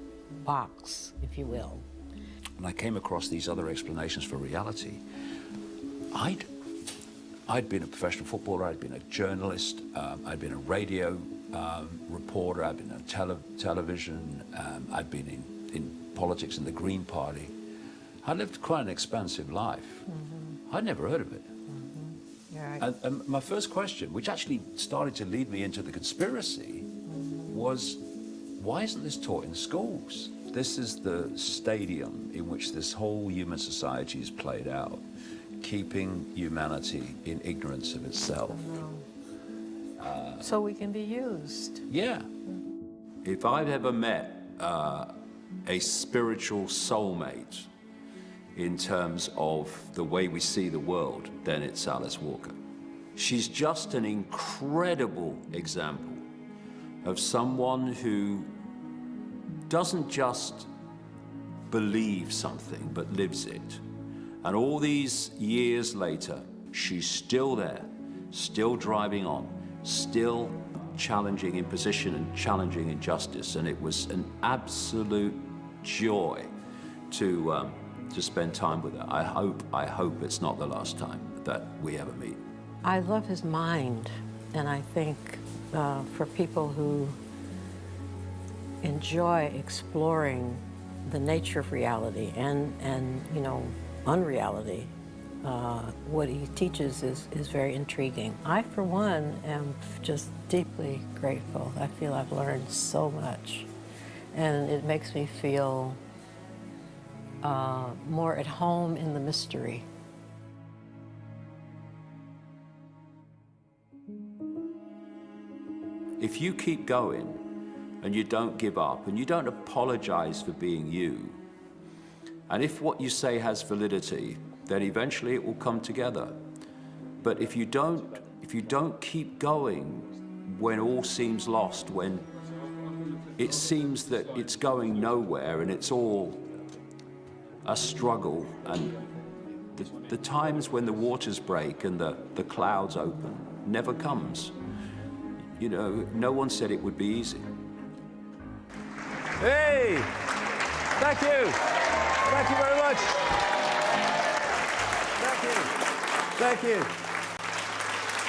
[SPEAKER 1] box, if you will.
[SPEAKER 2] when I came across these other explanations for reality, I'd been a professional footballer, I'd been a journalist, I'd been a radio reporter, I'd been on television, I'd been in politics in the Green Party. I lived quite an expansive life. Mm-hmm. I'd never heard of it.
[SPEAKER 1] Mm-hmm. Right.
[SPEAKER 2] And my first question, which actually started to lead me into the conspiracy, was, why isn't this taught in schools? This is the stadium in which this whole human society is played out, keeping humanity in ignorance of itself.
[SPEAKER 1] So we can be used.
[SPEAKER 2] Yeah. If I've ever met a spiritual soulmate in terms of the way we see the world, then it's Alice Walker. She's just an incredible example of someone who doesn't just believe something, but lives it. And all these years later, she's still there, still driving on, still challenging imposition and challenging injustice. And it was an absolute joy to spend time with her. I hope it's not the last time that we ever meet.
[SPEAKER 1] I love his mind, and I think for people who enjoy exploring the nature of reality and you know, unreality, what he teaches is very intriguing. I, for one, am just deeply grateful. I feel I've learned so much. And it makes me feel more at home in the mystery.
[SPEAKER 2] If you keep going and you don't give up and you don't apologize for being you, and if what you say has validity, then eventually it will come together. But if you don't keep going when all seems lost, when it seems that it's going nowhere and it's all a struggle, and the times when the waters break and the clouds open never comes. You know, no one said it would be easy.
[SPEAKER 3] Hey! Thank you! Thank you very much! Thank you! Thank you!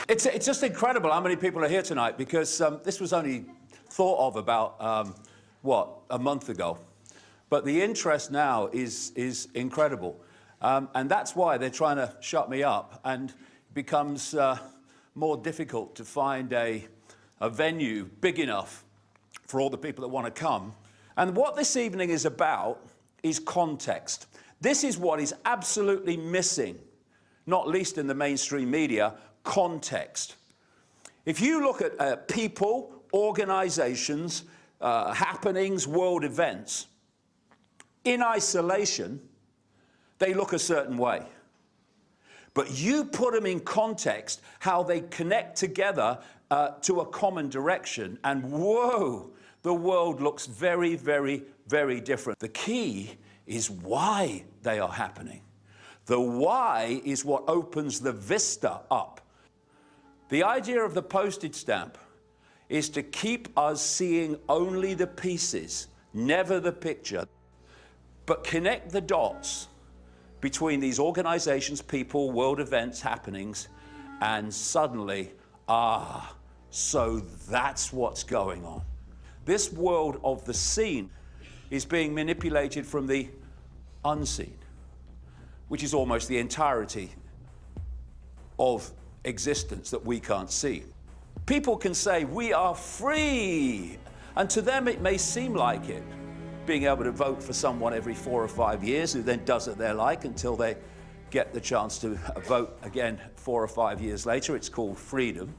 [SPEAKER 3] It's just incredible how many people are here tonight, because this was only thought of about, a month ago. But the interest now is incredible. And that's why they're trying to shut me up, and it becomes more difficult to find a venue big enough for all the people that want to come. And what this evening is about is context. This is what is absolutely missing, not least in the mainstream media, context. If you look at people, organizations, happenings, world events, in isolation, they look a certain way. But you put them in context, how they connect together to a common direction, and whoa, the world looks very, very, very different. The key is why they are happening. The why is what opens the vista up. The idea of the postage stamp is to keep us seeing only the pieces, never the picture, but connect the dots between these organizations, people, world events, happenings, and suddenly, so that's what's going on. This world of the seen is being manipulated from the unseen, which is almost the entirety of existence that we can't see. People can say, we are free, and to them it may seem like it, being able to vote for someone every 4 or 5 years who then does it they like until they get the chance to vote again 4 or 5 years later. It's called freedom.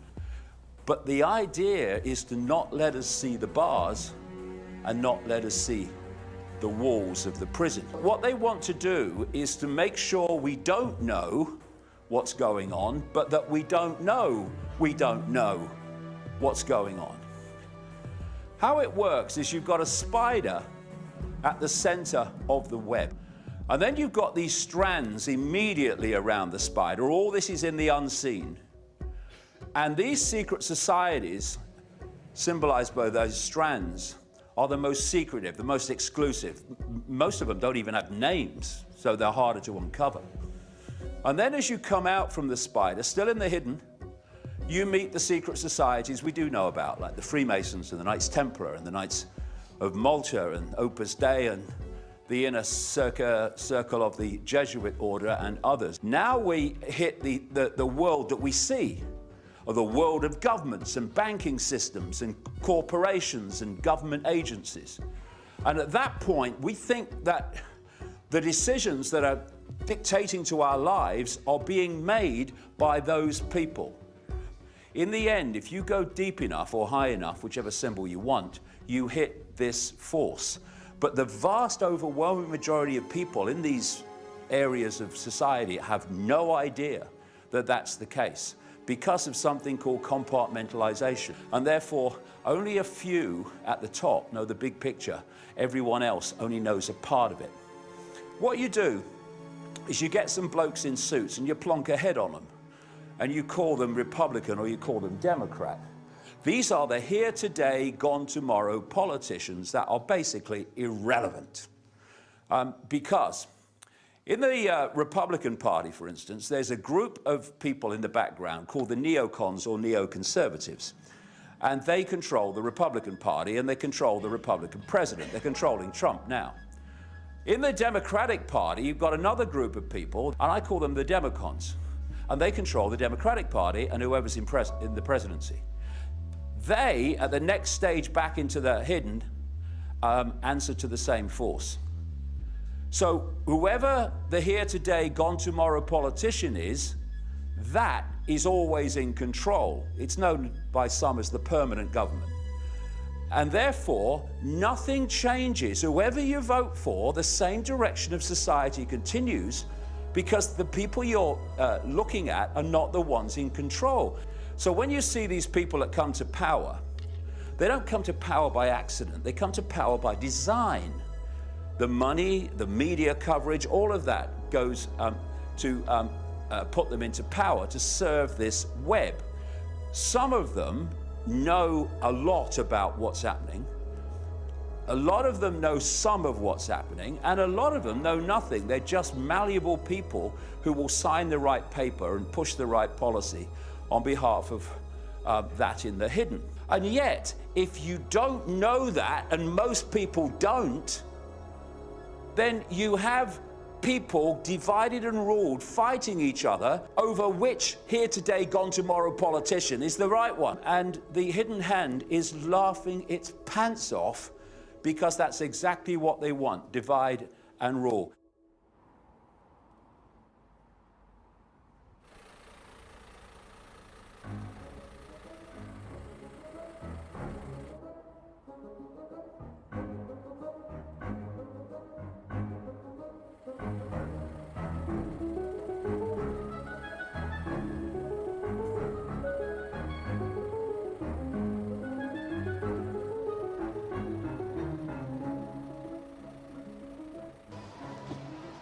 [SPEAKER 3] But the idea is to not let us see the bars and not let us see the walls of the prison. What they want to do is to make sure we don't know what's going on, but that we don't know what's going on. How it works is you've got a spider at the center of the web. And then you've got these strands immediately around the spider. All this is in the unseen. And these secret societies, symbolized by those strands, are the most secretive, the most exclusive. Most of them don't even have names, so they're harder to uncover. And then as you come out from the spider, still in the hidden, you meet the secret societies we do know about, like the Freemasons and the Knights Templar and the Knights of Malta and Opus Dei and the inner circle of the Jesuit order and others. Now we hit the world that we see, or the world of governments and banking systems and corporations and government agencies. And at that point, we think that the decisions that are dictating to our lives are being made by those people. In the end, if you go deep enough or high enough, whichever symbol you want, you hit this force. But the vast overwhelming majority of people in these areas of society have no idea that that's the case because of something called compartmentalization. And therefore, only a few at the top know the big picture. Everyone else only knows a part of it. What you do is you get some blokes in suits and you plonk a head on them and you call them Republican or you call them Democrat. These are the here today, gone tomorrow politicians that are basically irrelevant. Because in the Republican Party, for instance, there's a group of people in the background called the neocons or neoconservatives. And they control the Republican Party and they control the Republican president. They're controlling Trump now. In the Democratic Party, you've got another group of people, and I call them the Democons. And they control the Democratic Party and whoever's in the presidency. They, at the next stage back into the hidden, answer to the same force. So whoever the here today, gone tomorrow politician is, that is always in control. It's known by some as the permanent government. And therefore, nothing changes. Whoever you vote for, the same direction of society continues, because the people you're looking at are not the ones in control. So when you see these people that come to power, they don't come to power by accident. They come to power by design. The money, the media coverage, all of that goes to put them into power to serve this web. Some of them know a lot about what's happening. A lot of them know some of what's happening, and a lot of them know nothing. They're just malleable people who will sign the right paper and push the right policy on behalf of that in the hidden. And yet, if you don't know that, and most people don't, then you have people divided and ruled, fighting each other over which here today, gone tomorrow politician is the right one. And the hidden hand is laughing its pants off, because that's exactly what they want: divide and rule.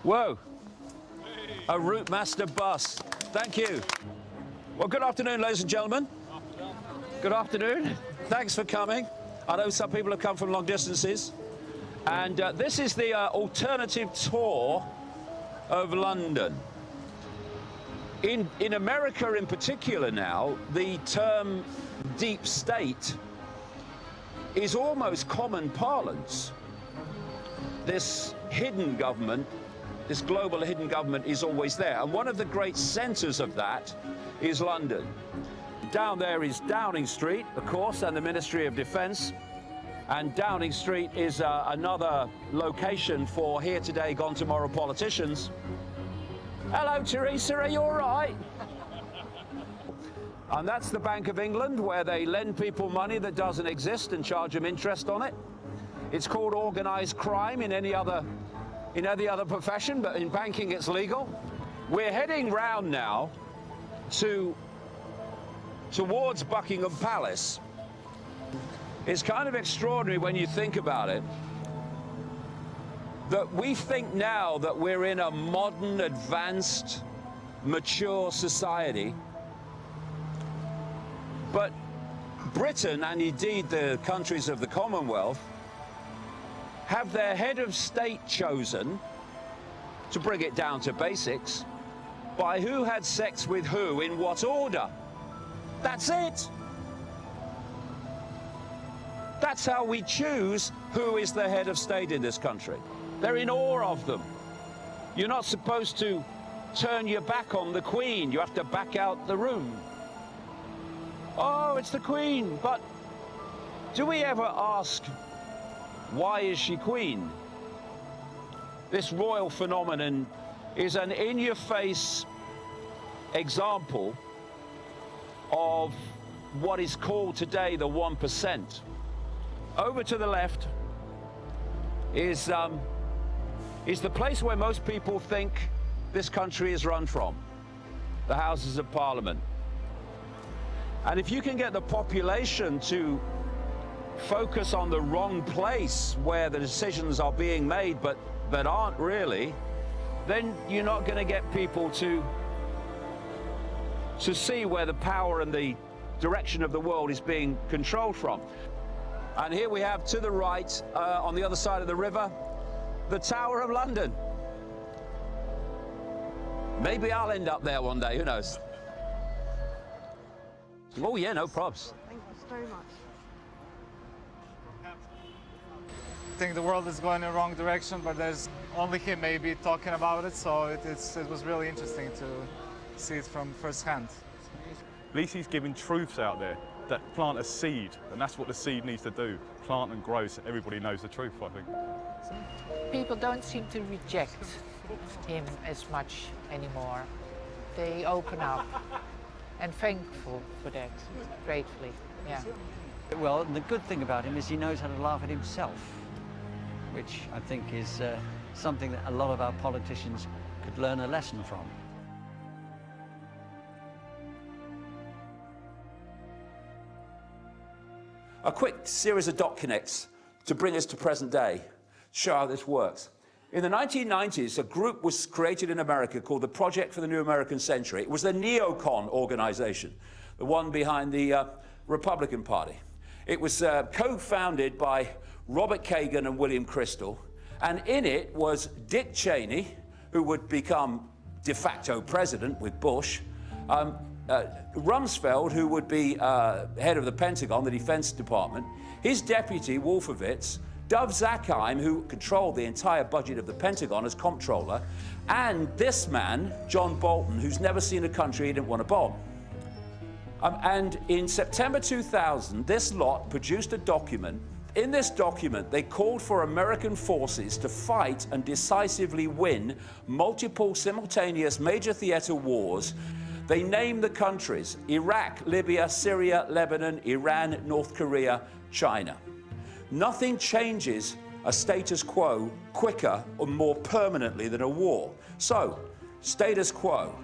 [SPEAKER 3] Whoa, a Route Master bus. Thank you. Well, good afternoon, ladies and gentlemen. Good afternoon. Thanks for coming. I know some people have come from long distances. And this is the alternative tour of London. In America in particular now, the term deep state is almost common parlance. This hidden government, this global hidden government, is always there. And one of the great centres of that is London. Down there is Downing Street, of course, and the Ministry of Defence. And Downing Street is another location for here today, gone tomorrow politicians. Hello, Theresa, are you all right? And that's the Bank of England, where they lend people money that doesn't exist and charge them interest on it. It's called organised crime in any other profession, but in banking it's legal. We're heading round now towards Buckingham Palace. It's kind of extraordinary when you think about it, that we think now that we're in a modern, advanced, mature society. But Britain, and indeed the countries of the Commonwealth, have their head of state chosen, to bring it down to basics, by who had sex with who in what order. That's it. That's how we choose who is the head of state in this country. They're in awe of them. You're not supposed to turn your back on the Queen. You have to back out the room. Oh, it's the Queen, but do we ever ask, why is she Queen? This royal phenomenon is an in-your-face example of what is called today the 1%. Over to the left is the place where most people think this country is run from, the Houses of Parliament. And if you can get the population to focus on the wrong place where the decisions are being made but aren't really, then you're not going to get people to see where the power and the direction of the world is being controlled from. And here we have to the right, on the other side of the river, the Tower of London. Maybe I'll end up there one day, who knows? Oh yeah, no probs.
[SPEAKER 5] Thank you very much.
[SPEAKER 22] I think the world is going in the wrong direction, but there's only him maybe talking about it, so it was really interesting to see it from first hand.
[SPEAKER 23] At least he's giving truths out there.
[SPEAKER 5] that plant a seed, and that's what the seed needs to do, plant and grow so everybody knows the truth, I think.
[SPEAKER 6] People don't seem to reject him as much anymore. They open up, and thankful for that, gratefully, yeah.
[SPEAKER 23] Well, the good thing about him is he knows how to laugh at himself, which I think is something that a lot of our politicians could learn a lesson from.
[SPEAKER 3] A quick series of dot connects to bring us to present day, show how this works. In the 1990s, a group was created in America called the Project for the New American Century. It was the neocon organization, the one behind the Republican Party. It was co-founded by Robert Kagan and William Kristol, and in it was Dick Cheney, who would become de facto president with Bush, Rumsfeld, who would be head of the Pentagon, the Defense Department, his deputy, Wolfowitz, Dov Zakheim, who controlled the entire budget of the Pentagon as comptroller, and this man, John Bolton, who's never seen a country he didn't want to bomb. And in September 2000, this lot produced a document. In this document, they called for American forces to fight and decisively win multiple simultaneous major theater wars. They named the countries: Iraq, Libya, Syria, Lebanon, Iran, North Korea, China. Nothing changes a status quo quicker or more permanently than a war. So, status quo,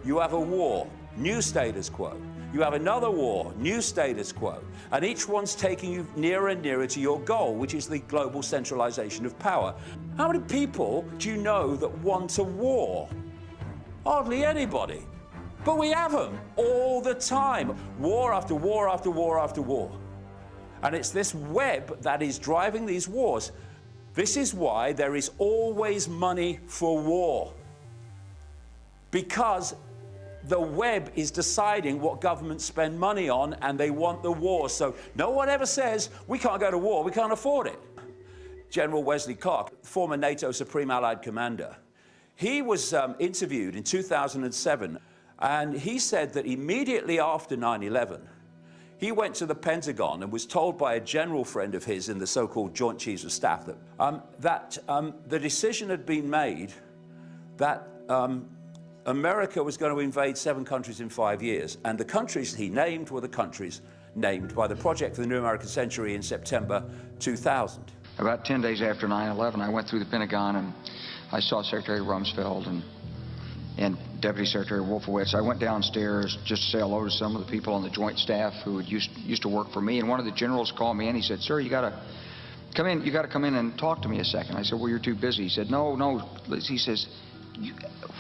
[SPEAKER 3] you have a war, new status quo. You have another war, new status quo. And each one's taking you nearer and nearer to your goal, which is the global centralization of power. How many people do you know that want a war? Hardly anybody. But we have them all the time. War after war after war after war. And it's this web that is driving these wars. This is why there is always money for war. Because the web is deciding what governments spend money on, and they want the war. So no one ever says, we can't go to war, we can't afford it. General Wesley Clark, former NATO Supreme Allied Commander, he was interviewed in 2007, and he said that immediately after 9/11, he went to the Pentagon and was told by a general friend of his in the so-called Joint Chiefs of Staff that the decision had been made that America was going to invade 7 countries in 5 years, and the countries he named were the countries named by the Project for the New American Century in September 2000.
[SPEAKER 24] About 10 days after 9/11, I went through the Pentagon and I saw Secretary Rumsfeld and Deputy Secretary Wolfowitz. I went downstairs just to say hello to some of the people on the Joint Staff who had used to work for me, and one of the generals called me in. He said, "Sir, you got to come in. You got to come in and talk to me a second." I said, "Well, you're too busy." He said, "No." He says,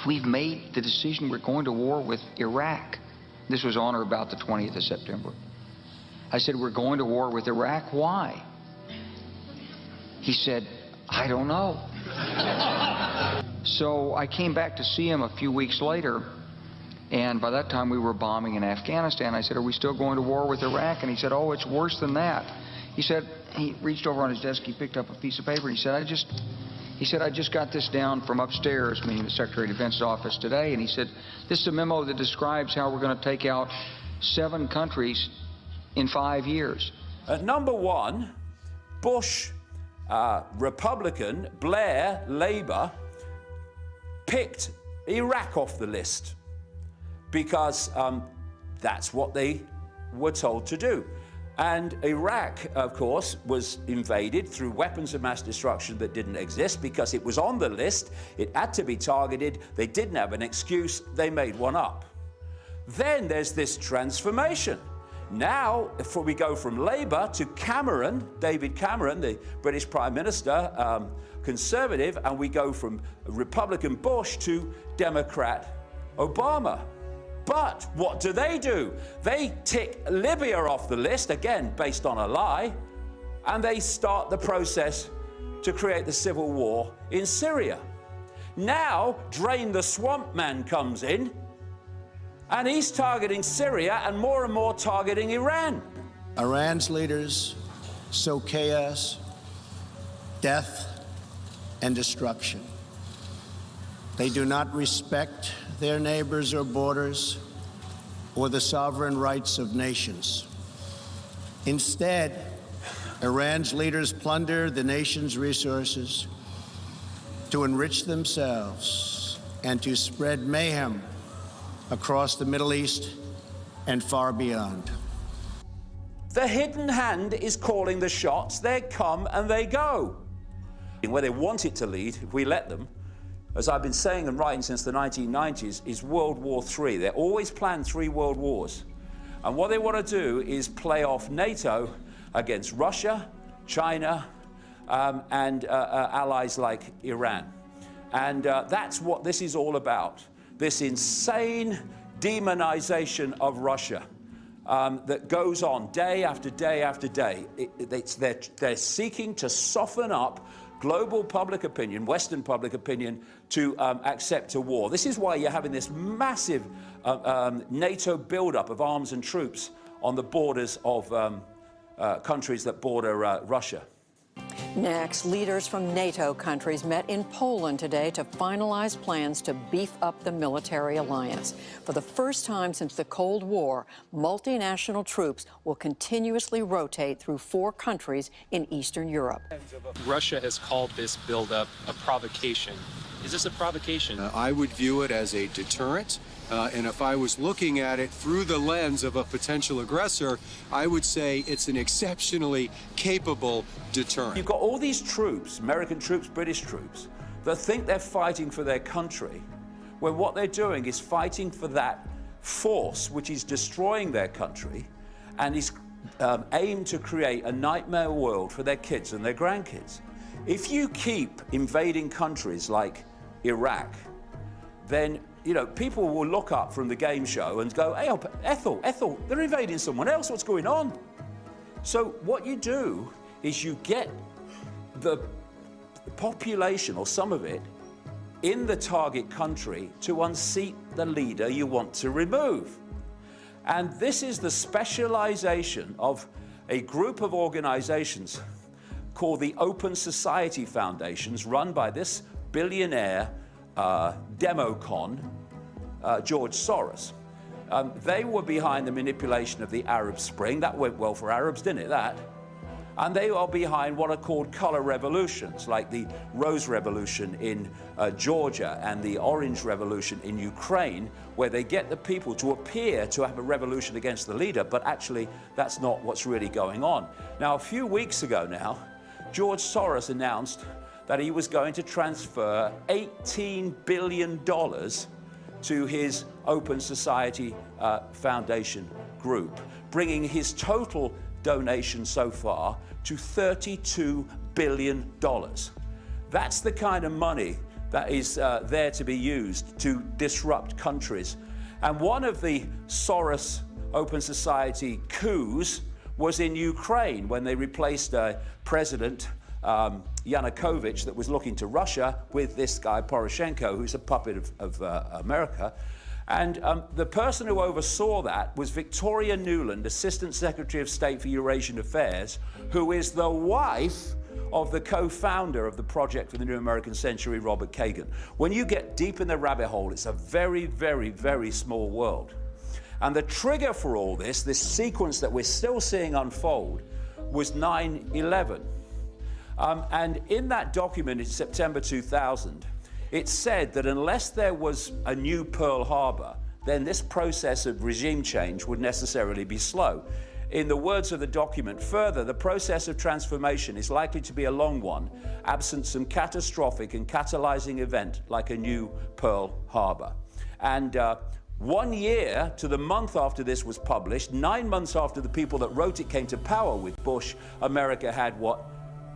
[SPEAKER 24] "We've made the decision. We're going to war with Iraq." This was on or about the 20th of September. I said, "We're going to war with Iraq. Why?" He said, "I don't know." So I came back to see him a few weeks later, and by that time we were bombing in Afghanistan. I said, "Are we still going to war with Iraq?" And he said, "Oh, it's worse than that." He said, he reached over on his desk, he picked up a piece of paper, and he said, I just got this down from upstairs," meaning the Secretary of Defense's office today, and he said, "This is a memo that describes how we're going to take out 7 countries in 5 years."
[SPEAKER 3] Number 1, Bush, Republican, Blair, Labour, picked Iraq off the list because that's what they were told to do. And Iraq, of course, was invaded through weapons of mass destruction that didn't exist because it was on the list. It had to be targeted. They didn't have an excuse. They made one up. Then there's this transformation. Now, if we go from Labour to Cameron, David Cameron, the British Prime Minister, Conservative, and we go from Republican Bush to Democrat Obama. But what do? They tick Libya off the list, again, based on a lie, and they start the process to create the civil war in Syria. Now, Drain the Swamp Man comes in, and he's targeting Syria and more targeting Iran.
[SPEAKER 25] Iran's leaders sow chaos, death, and destruction. They do not respect their neighbors or borders or the sovereign rights of nations. Instead, Iran's leaders plunder the nation's resources to enrich themselves and to spread mayhem across the Middle East and far beyond.
[SPEAKER 3] The hidden hand is calling the shots. They come and they go. Where they want it to lead, if we let them, as I've been saying and writing since the 1990s, is World War III. They always plan 3 world wars. And what they want to do is play off NATO against Russia, China, and allies like Iran. And that's what this is all about. This insane demonization of Russia that goes on day after day after day. They're seeking to soften up global public opinion, Western public opinion, to accept a war. This is why you're having this massive NATO buildup of arms and troops on the borders of countries that border Russia.
[SPEAKER 7] Next, leaders from NATO countries met in Poland today to finalize plans to beef up the military alliance. For the first time since the Cold War, multinational troops will continuously rotate through 4 countries in Eastern Europe.
[SPEAKER 16] Russia has called this buildup a provocation. Is this a provocation?
[SPEAKER 8] I would view it as a deterrent. And if I was looking at it through the lens of a potential aggressor, I would say it's an exceptionally capable deterrent.
[SPEAKER 3] You've got all these troops, American troops, British troops, that think they're fighting for their country, when what they're doing is fighting for that force which is destroying their country and is aimed to create a nightmare world for their kids and their grandkids. If you keep invading countries like Iraq, then people will look up from the game show and go, hey, Ethel, they're invading someone else. What's going on? So what you do is you get the population, or some of it, in the target country to unseat the leader you want to remove. And this is the specialization of a group of organizations called the Open Society Foundations, run by this billionaire democon, George Soros. They were behind the manipulation of the Arab Spring. That went well for Arabs, didn't it, that? And they are behind what are called color revolutions, like the Rose Revolution in Georgia and the Orange Revolution in Ukraine, where they get the people to appear to have a revolution against the leader, but actually that's not what's really going on. Now, a few weeks ago now, George Soros announced that he was going to transfer $18 billion to his Open Society Foundation group, bringing his total donation so far to $32 billion. That's the kind of money that is there to be used to disrupt countries. And one of the Soros Open Society coups was in Ukraine, when they replaced President Yanukovych, that was looking to Russia, with this guy Poroshenko, who's a puppet of America. And the person who oversaw that was Victoria Nuland, Assistant Secretary of State for Eurasian Affairs, who is the wife of the co-founder of the Project for the New American Century, Robert Kagan. When you get deep in the rabbit hole, it's a very, very, very small world. And the trigger for all this sequence that we're still seeing unfold, was 9/11. And in that document in September 2000, it said that unless there was a new Pearl Harbor, then this process of regime change would necessarily be slow. In the words of the document, further, the process of transformation is likely to be a long one, absent some catastrophic and catalyzing event like a new Pearl Harbor. And 1 year to the month after this was published, 9 months after the people that wrote it came to power with Bush, America had what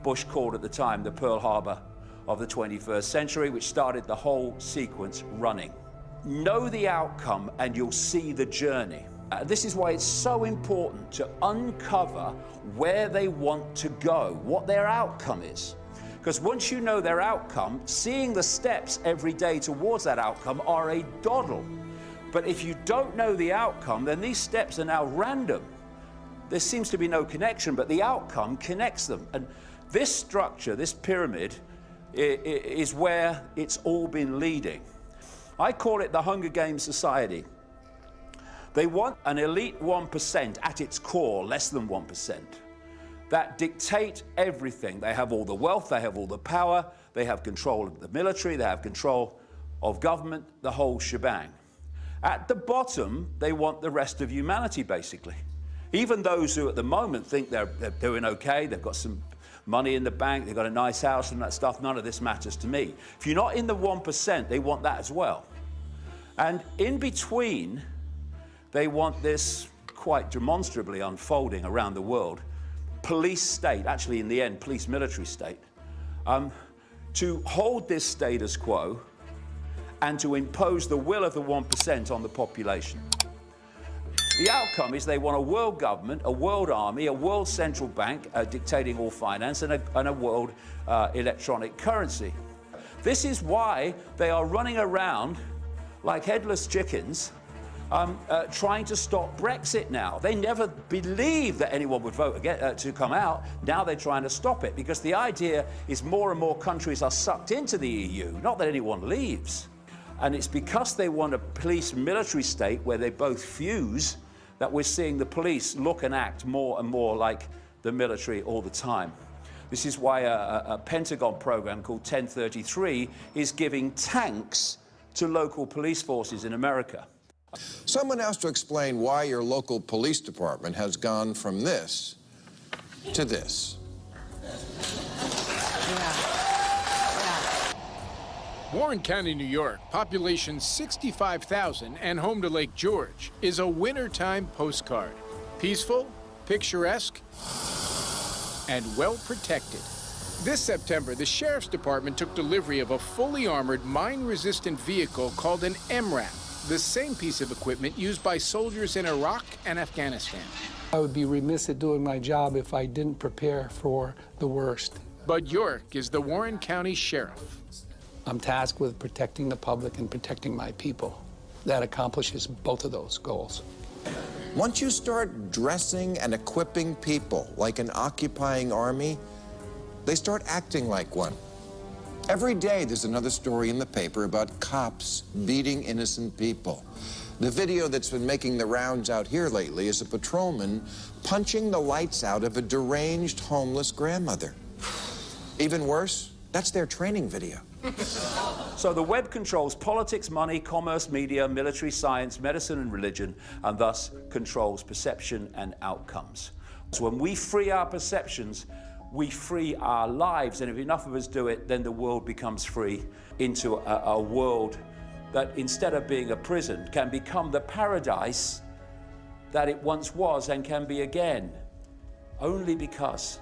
[SPEAKER 3] Bush called at the time the Pearl Harbor of the 21st century, which started the whole sequence running. Know the outcome and you'll see the journey. This is why it's so important to uncover where they want to go, what their outcome is. Because once you know their outcome, seeing the steps every day towards that outcome are a doddle. But if you don't know the outcome, then these steps are now random. There seems to be no connection, but the outcome connects them. And this structure, this pyramid, is where it's all been leading. I call it the Hunger Games Society. They want an elite 1% at its core, less than 1%, that dictate everything. They have all the wealth, they have all the power, they have control of the military, they have control of government, the whole shebang. At the bottom, they want the rest of humanity, basically. Even those who at the moment think they're doing okay, they've got some money in the bank, they've got a nice house and that stuff, none of this matters to me. If you're not in the 1%, they want that as well. And in between, they want this quite demonstrably unfolding around the world, police state, actually in the end, police military state, to hold this status quo and to impose the will of the 1% on the population. The outcome is they want a world government, a world army, a world central bank dictating all finance, and a world electronic currency. This is why they are running around like headless chickens, trying to stop Brexit now. They never believed that anyone would vote to come out. Now they're trying to stop it, because the idea is more and more countries are sucked into the EU, not that anyone leaves. And it's because they want a police-military state where they both fuse that we're seeing the police look and act more and more like the military all the time. This is why a Pentagon program called 1033 is giving tanks to local police forces in America.
[SPEAKER 9] Someone has to explain why your local police department has gone from this to this.
[SPEAKER 10] Warren County, New York, population 65,000 and home to Lake George, is a wintertime postcard. Peaceful, picturesque, and well protected. This September, the Sheriff's Department took delivery of a fully armored, mine-resistant vehicle called an MRAP, the same piece of equipment used by soldiers in Iraq and Afghanistan.
[SPEAKER 11] I would be remiss at doing my job if I didn't prepare for the worst.
[SPEAKER 10] Bud York is the Warren County Sheriff.
[SPEAKER 11] I'm tasked with protecting the public and protecting my people. That accomplishes both of those goals.
[SPEAKER 9] Once you start dressing and equipping people like an occupying army, they start acting like one. Every day there's another story in the paper about cops beating innocent people. The video that's been making the rounds out here lately is a patrolman punching the lights out of a deranged homeless grandmother. Even worse, that's their training video.
[SPEAKER 3] So the web controls politics, money, commerce, media, military, science, medicine, and religion, and thus controls perception and outcomes. So when we free our perceptions, we free our lives, and if enough of us do it, then the world becomes free into a world that, instead of being a prison, can become the paradise that it once was and can be again. Only because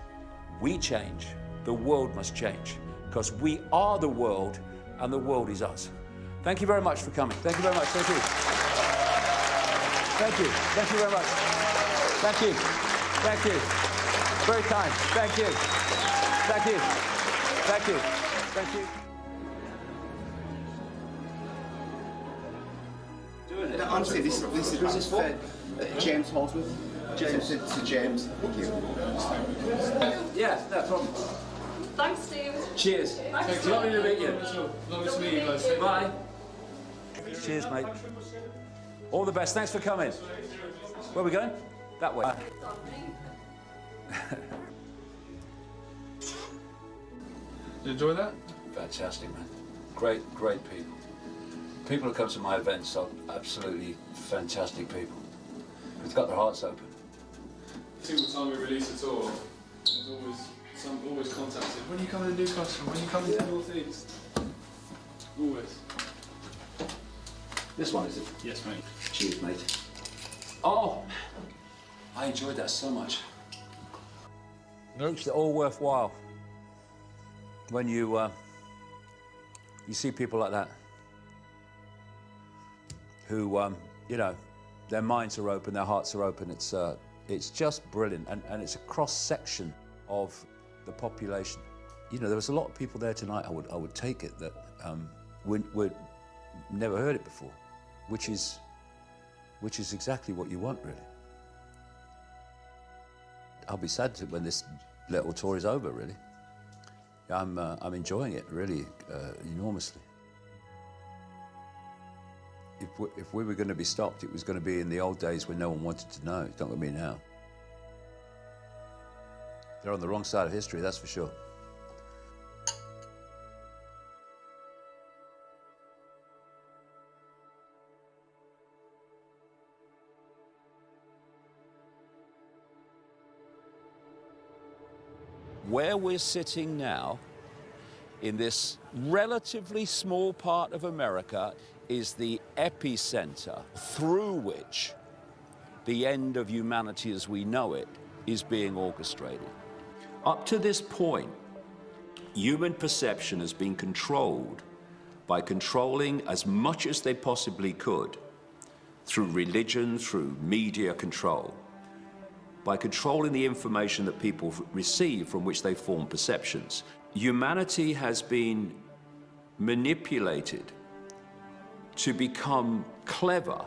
[SPEAKER 3] we change, the world must change. Because we are the world, and the world is us. Thank you very much for coming. Thank you very much. Thank you. Thank you. Thank you very much. Thank you. Thank you. Very kind. Thank you. Thank you. Thank you. Thank you.
[SPEAKER 12] No, honestly, this is for James Holdsworth. James to James. Thank you.
[SPEAKER 3] Yeah, no problem.
[SPEAKER 13] Thanks, Steve.
[SPEAKER 3] Cheers.
[SPEAKER 13] Thanks.
[SPEAKER 3] Lovely to meet you.
[SPEAKER 13] Lovely to meet you guys.
[SPEAKER 3] Bye. Cheers, mate. All the best. Thanks for coming. Where are we going? That way.
[SPEAKER 26] You enjoy that?
[SPEAKER 3] Fantastic, man. Great people. People who come to my events are absolutely fantastic people. They've got their hearts open.
[SPEAKER 26] Single time we release a tour, there's always contacted. When are you coming to Newcastle? When are you coming to the North East? Always.
[SPEAKER 3] This one, is it?
[SPEAKER 26] Yes, mate.
[SPEAKER 3] Cheers, mate. Oh, I enjoyed that so much. It makes it all worthwhile when you see people like that who, you know, their minds are open, their hearts are open. It's just brilliant, and it's a cross-section of the population. You know, there was a lot of people there tonight, I would take it, that would never heard it before, which is exactly what you want, really. I'll be sad when this little tour is over, really. I'm enjoying it, really, enormously.
[SPEAKER 2] if we were going to be stopped, it was going to be in the old days when no one wanted to know. It's not going to be now. They're on the wrong side of history, that's for sure. Where we're sitting now, in this relatively small part of America, is the epicenter through which the end of humanity as we know it is being orchestrated. Up to this point, human perception has been controlled by controlling as much as they possibly could through religion, through media control, by controlling the information that people receive from which they form perceptions. Humanity has been manipulated to become clever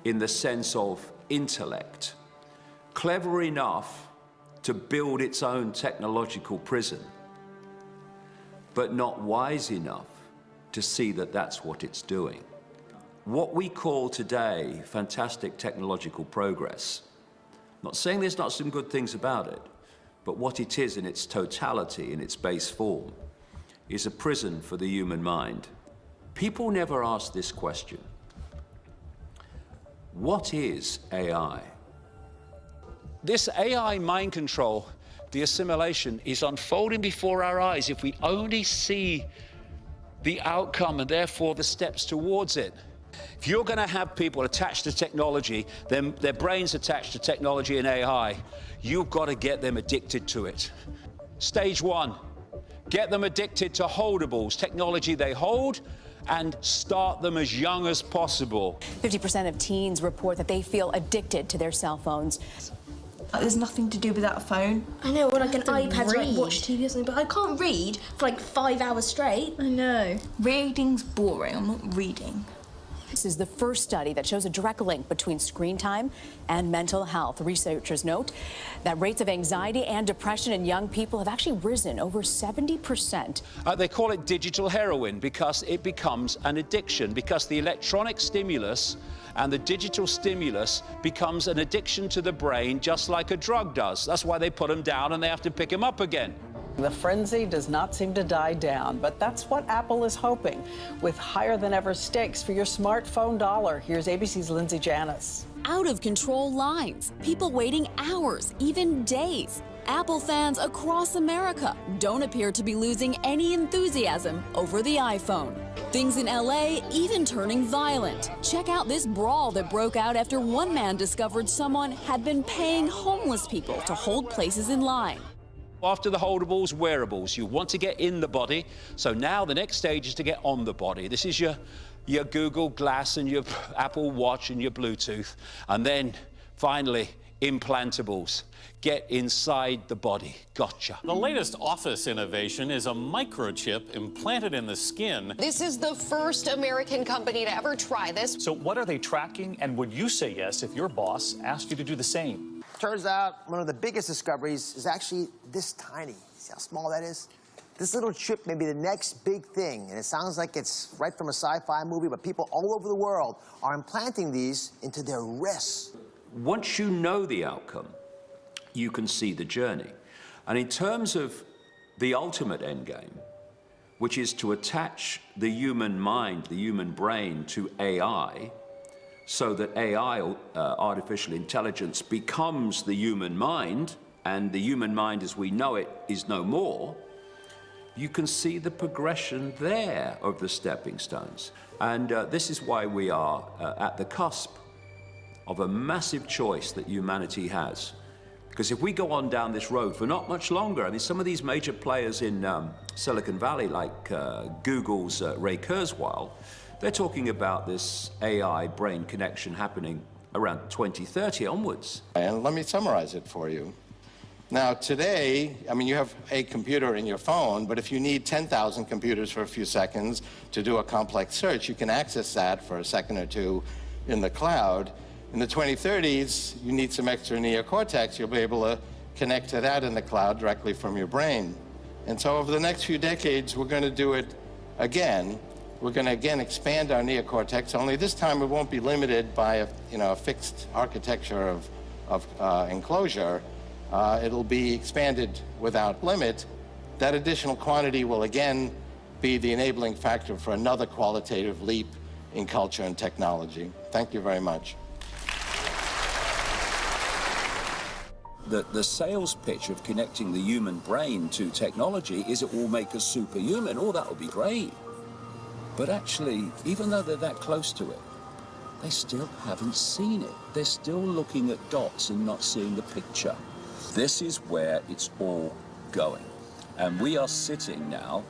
[SPEAKER 2] in the sense of intellect, clever enough to build its own technological prison, but not wise enough to see that that's what it's doing. What we call today fantastic technological progress, not saying there's not some good things about it, but what it is in its totality, in its base form, is a prison for the human mind. People never ask this question. What is AI? This AI mind control, the assimilation, is unfolding before our eyes if we only see the outcome and therefore the steps towards it. If you're going to have people attached to technology, their brains attached to technology and AI, you've got to get them addicted to it. Stage one, get them addicted to holdables, technology they hold, and start them as young as possible.
[SPEAKER 4] 50% of teens report that they feel addicted to their cell phones.
[SPEAKER 14] There's nothing to do without a phone.
[SPEAKER 15] I know, or like an iPad to
[SPEAKER 14] read.
[SPEAKER 15] like watch TV or something, but I can't read for like 5 hours straight.
[SPEAKER 14] I know. Reading's boring. I'm not reading.
[SPEAKER 7] This is the first study that shows a direct link between screen time and mental health. Researchers note that rates of anxiety and depression in young people have actually risen over 70%.
[SPEAKER 3] They call it digital heroin because it becomes an addiction, because the electronic stimulus and the digital stimulus becomes an addiction to the brain, just like a drug does. That's why they put them down and they have to pick them up again.
[SPEAKER 17] The frenzy does not seem to die down, but that's what Apple is hoping, with higher-than-ever stakes for your smartphone dollar. Here's ABC's Lindsay Janis.
[SPEAKER 19] Out-of-control lines, people waiting hours, even days. Apple fans across America don't appear to be losing any enthusiasm over the iPhone. Things in LA even turning violent. Check out this brawl that broke out after one man discovered someone had been paying homeless people to hold places in line.
[SPEAKER 3] After the holdables, wearables. You want to get in the body, so now the next stage is to get on the body. This is your Google Glass and your Apple Watch and your Bluetooth. And then, finally, implantables. Get inside the body. Gotcha.
[SPEAKER 20] The latest office innovation is a microchip implanted in the skin.
[SPEAKER 27] This is the first American company to ever try this.
[SPEAKER 28] So what are they tracking, and would you say yes if your boss asked you to do the same?
[SPEAKER 29] Turns out one of the biggest discoveries is actually this tiny. See how small that is? This little chip may be the next big thing, and it sounds like it's right from a sci-fi movie, but people all over the world are implanting these into their wrists.
[SPEAKER 2] Once you know the outcome, you can see the journey. And in terms of the ultimate endgame, which is to attach the human mind, the human brain, to AI, so that AI, artificial intelligence, becomes the human mind, and the human mind as we know it is no more, you can see the progression there of the stepping stones. And this is why we are at the cusp of a massive choice that humanity has. Because if we go on down this road for not much longer, I mean, some of these major players in Silicon Valley, like Google's Ray Kurzweil, they're talking about this AI-brain connection happening around 2030 onwards.
[SPEAKER 30] And let me summarize it for you. Now, today, I mean, you have a computer in your phone, but if you need 10,000 computers for a few seconds to do a complex search, you can access that for a second or two in the cloud. In the 2030s, you need some extra neocortex. You'll be able to connect to that in the cloud directly from your brain. And so over the next few decades, we're going to do it again. We're going to again expand our neocortex, only this time it won't be limited by a fixed architecture of enclosure. It'll be expanded without limit. That additional quantity will again be the enabling factor for another qualitative leap in culture and technology. Thank you very much.
[SPEAKER 2] The sales pitch of connecting the human brain to technology is it will make us superhuman. Oh, that would be great. But actually, even though they're that close to it, they still haven't seen it. They're still looking at dots and not seeing the picture. This is where it's all going. And we are sitting now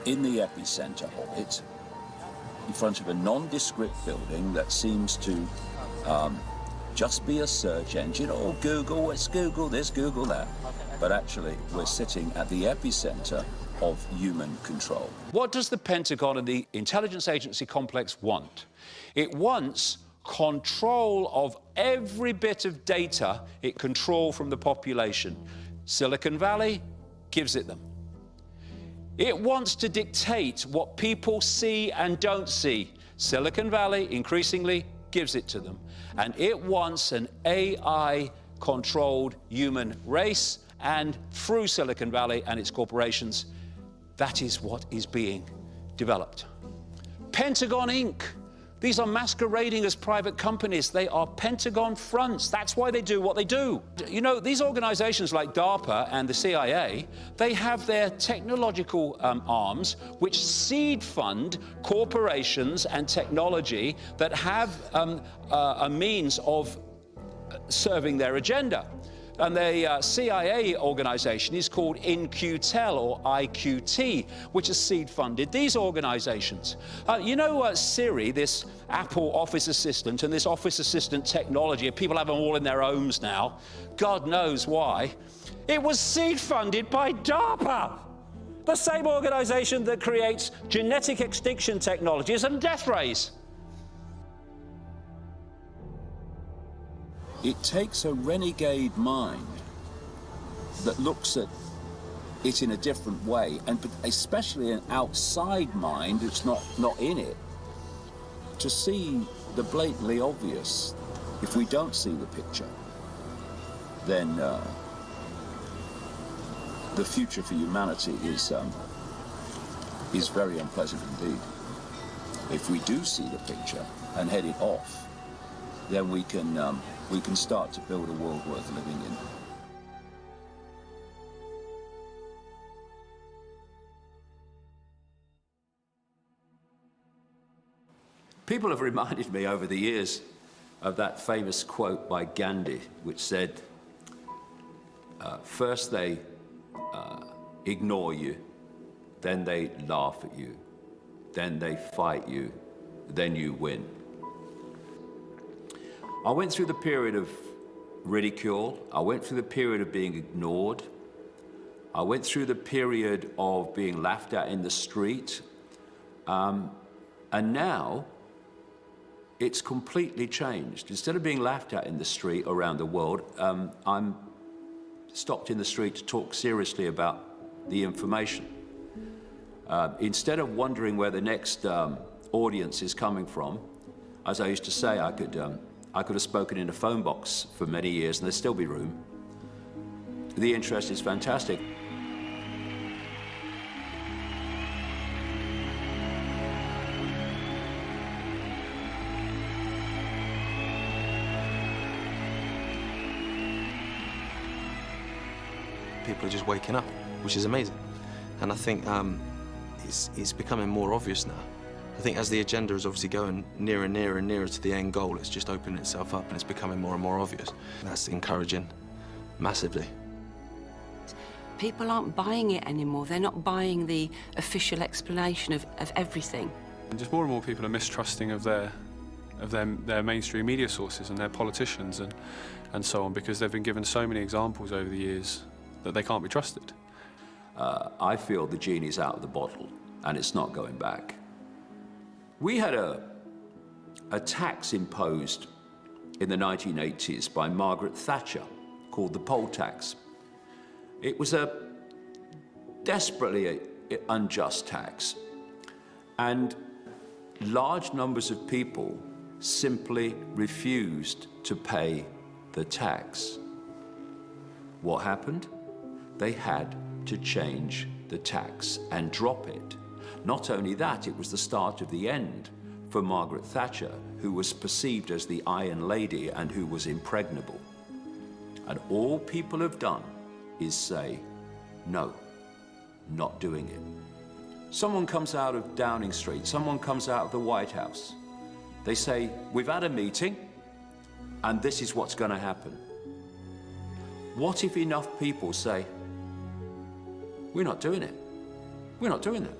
[SPEAKER 2] in the epicenter of it, in front of a nondescript building that seems to just be a search engine. Oh, Google, let's Google this, Google that. But actually, we're sitting at the epicenter of human control.
[SPEAKER 3] What does the Pentagon and the intelligence agency complex want? It wants control of every bit of data it controls from the population. Silicon Valley gives it them. It wants to dictate what people see and don't see. Silicon Valley increasingly gives it to them. And it wants an AI-controlled human race, and through Silicon Valley and its corporations, that is what is being developed. Pentagon Inc. These are masquerading as private companies. They are Pentagon fronts. That's why they do what they do. You know, these organizations like DARPA and the CIA, they have their technological arms which seed fund corporations and technology that have a means of serving their agenda. And the CIA organization is called In-Q-Tel, or IQT, which has seed-funded these organizations. You know Siri, this Apple Office Assistant, and this Office Assistant technology, people have them all in their homes now. God knows why. It was seed-funded by DARPA, the same organization that creates genetic extinction technologies and death rays.
[SPEAKER 2] It takes a renegade mind that looks at it in a different way, and especially an outside mind that's not in it, to see the blatantly obvious. If we don't see the picture, then the future for humanity is very unpleasant indeed. If we do see the picture and head it off, then we can start to build a world worth living in. People have reminded me over the years of that famous quote by Gandhi, which said, first they ignore you, then they laugh at you, then they fight you, then you win. I went through the period of ridicule. I went through the period of being ignored. I went through the period of being laughed at in the street. And now it's completely changed. Instead of being laughed at in the street around the world, I'm stopped in the street to talk seriously about the information. Instead of wondering where the next audience is coming from, as I used to say, I could have spoken in a phone box for many years and there'd still be room. The interest is fantastic.
[SPEAKER 1] People are just waking up, which is amazing. And I think it's becoming more obvious now. I think as the agenda is obviously going nearer and nearer and nearer to the end goal, it's just opening itself up and it's becoming more and more obvious. That's encouraging massively.
[SPEAKER 5] People aren't buying it anymore. They're not buying the official explanation of everything.
[SPEAKER 26] And just more and more people are mistrusting of their mainstream media sources and their politicians and so on, because they've been given so many examples over the years that they can't be trusted.
[SPEAKER 2] I feel the genie's out of the bottle and it's not going back. We had a tax imposed in the 1980s by Margaret Thatcher called the poll tax. It was a desperately unjust tax. And large numbers of people simply refused to pay the tax. What happened? They had to change the tax and drop it. Not only that, it was the start of the end for Margaret Thatcher, who was perceived as the Iron Lady and who was impregnable. And all people have done is say, no, not doing it. Someone comes out of Downing Street, someone comes out of the White House. They say, we've had a meeting, and this is what's going to happen. What if enough people say, we're not doing it. We're not doing it.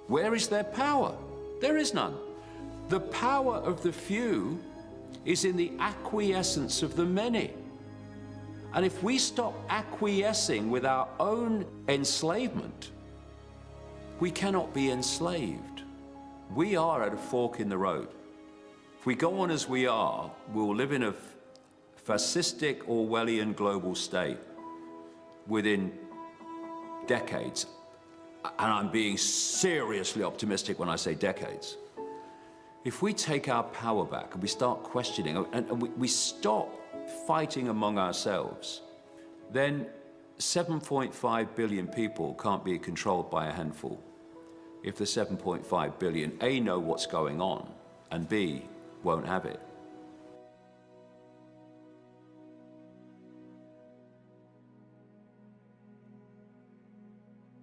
[SPEAKER 2] Where is their power? There is none. The power of the few is in the acquiescence of the many. And if we stop acquiescing with our own enslavement, we cannot be enslaved. We are at a fork in the road. If we go on as we are, we'll live in a fascistic Orwellian global state within decades. And I'm being seriously optimistic when I say decades. If we take our power back and we start questioning and we stop fighting among ourselves, then 7.5 billion people can't be controlled by a handful. If the 7.5 billion, A, know what's going on, and B, won't have it.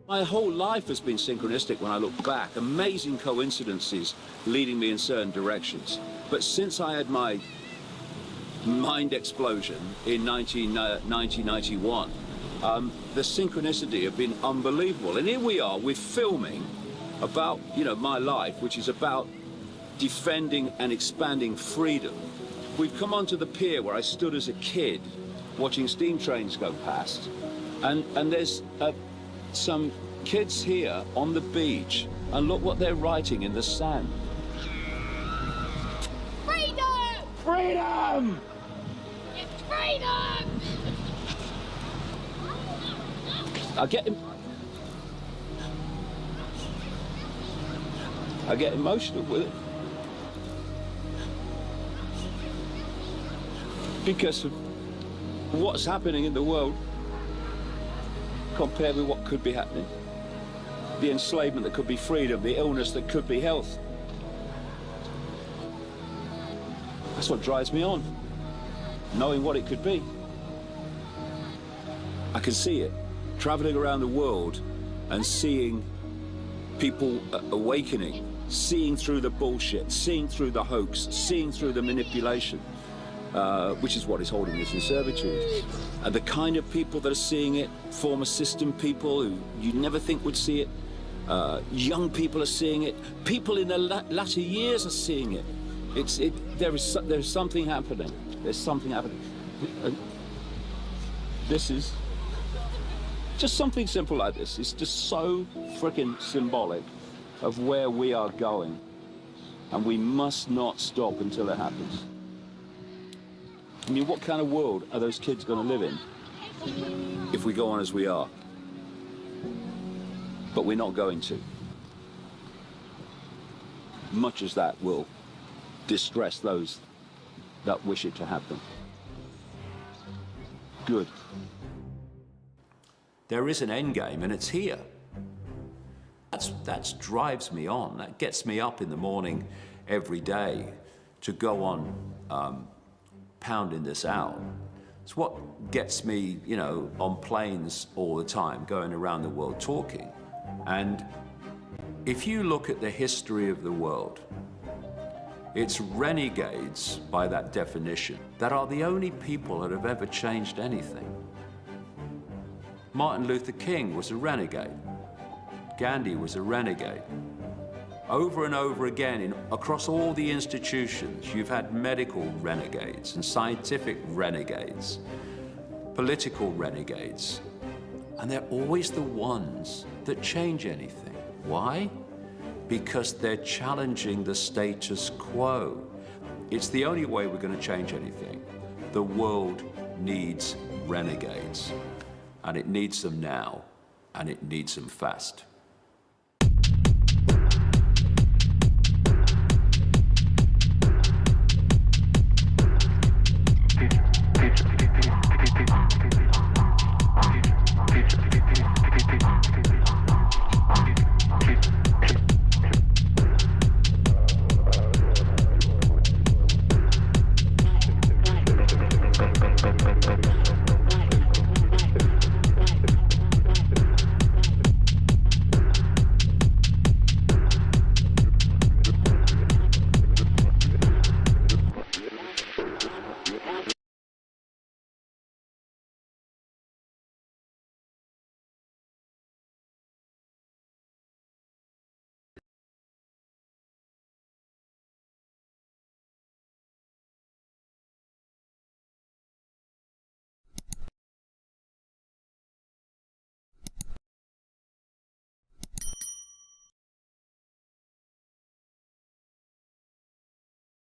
[SPEAKER 6] My whole life has been synchronistic when I look back. Amazing coincidences leading me in certain directions. But since I had my mind explosion in 1991, the synchronicity have been unbelievable. And here we are, we're filming about, my life, which is about defending and expanding freedom. We've come onto the pier where I stood as a kid watching steam trains go past. And there's some kids here on the beach, and look what they're writing in the sand.
[SPEAKER 15] Freedom!
[SPEAKER 6] Freedom!
[SPEAKER 15] It's freedom!
[SPEAKER 6] I get emotional with it. Because of what's happening in the world compared with what could be happening. The enslavement that could be freedom, the illness that could be health. That's what drives me on, knowing what it could be. I can see it, traveling around the world and seeing people awakening, seeing through the bullshit, seeing through the hoax, seeing through the manipulation, which is what is holding us in servitude. And the kind of people that are seeing it, former system people who you never think would see it, young people are seeing it, people in their latter years are seeing it. There's something happening. There's something happening. And this is just something simple like this. It's just so freaking symbolic of where we are going. And we must not stop until it happens. I mean, what kind of world are those kids going to live in if we go on as we are? But we're not going to. Much as that will distress those that wish it to happen. Good.
[SPEAKER 2] There is an end game, and it's here. That drives me on. That gets me up in the morning every day to go on pounding this out. It's what gets me, on planes all the time, going around the world talking. And if you look at the history of the world, it's renegades, by that definition, that are the only people that have ever changed anything. Martin Luther King was a renegade. Gandhi was a renegade. Over and over again, across all the institutions, you've had medical renegades and scientific renegades, political renegades, and they're always the ones that change anything. Why? Because they're challenging the status quo. It's the only way we're going to change anything. The world needs renegades, and it needs them now, and it needs them fast.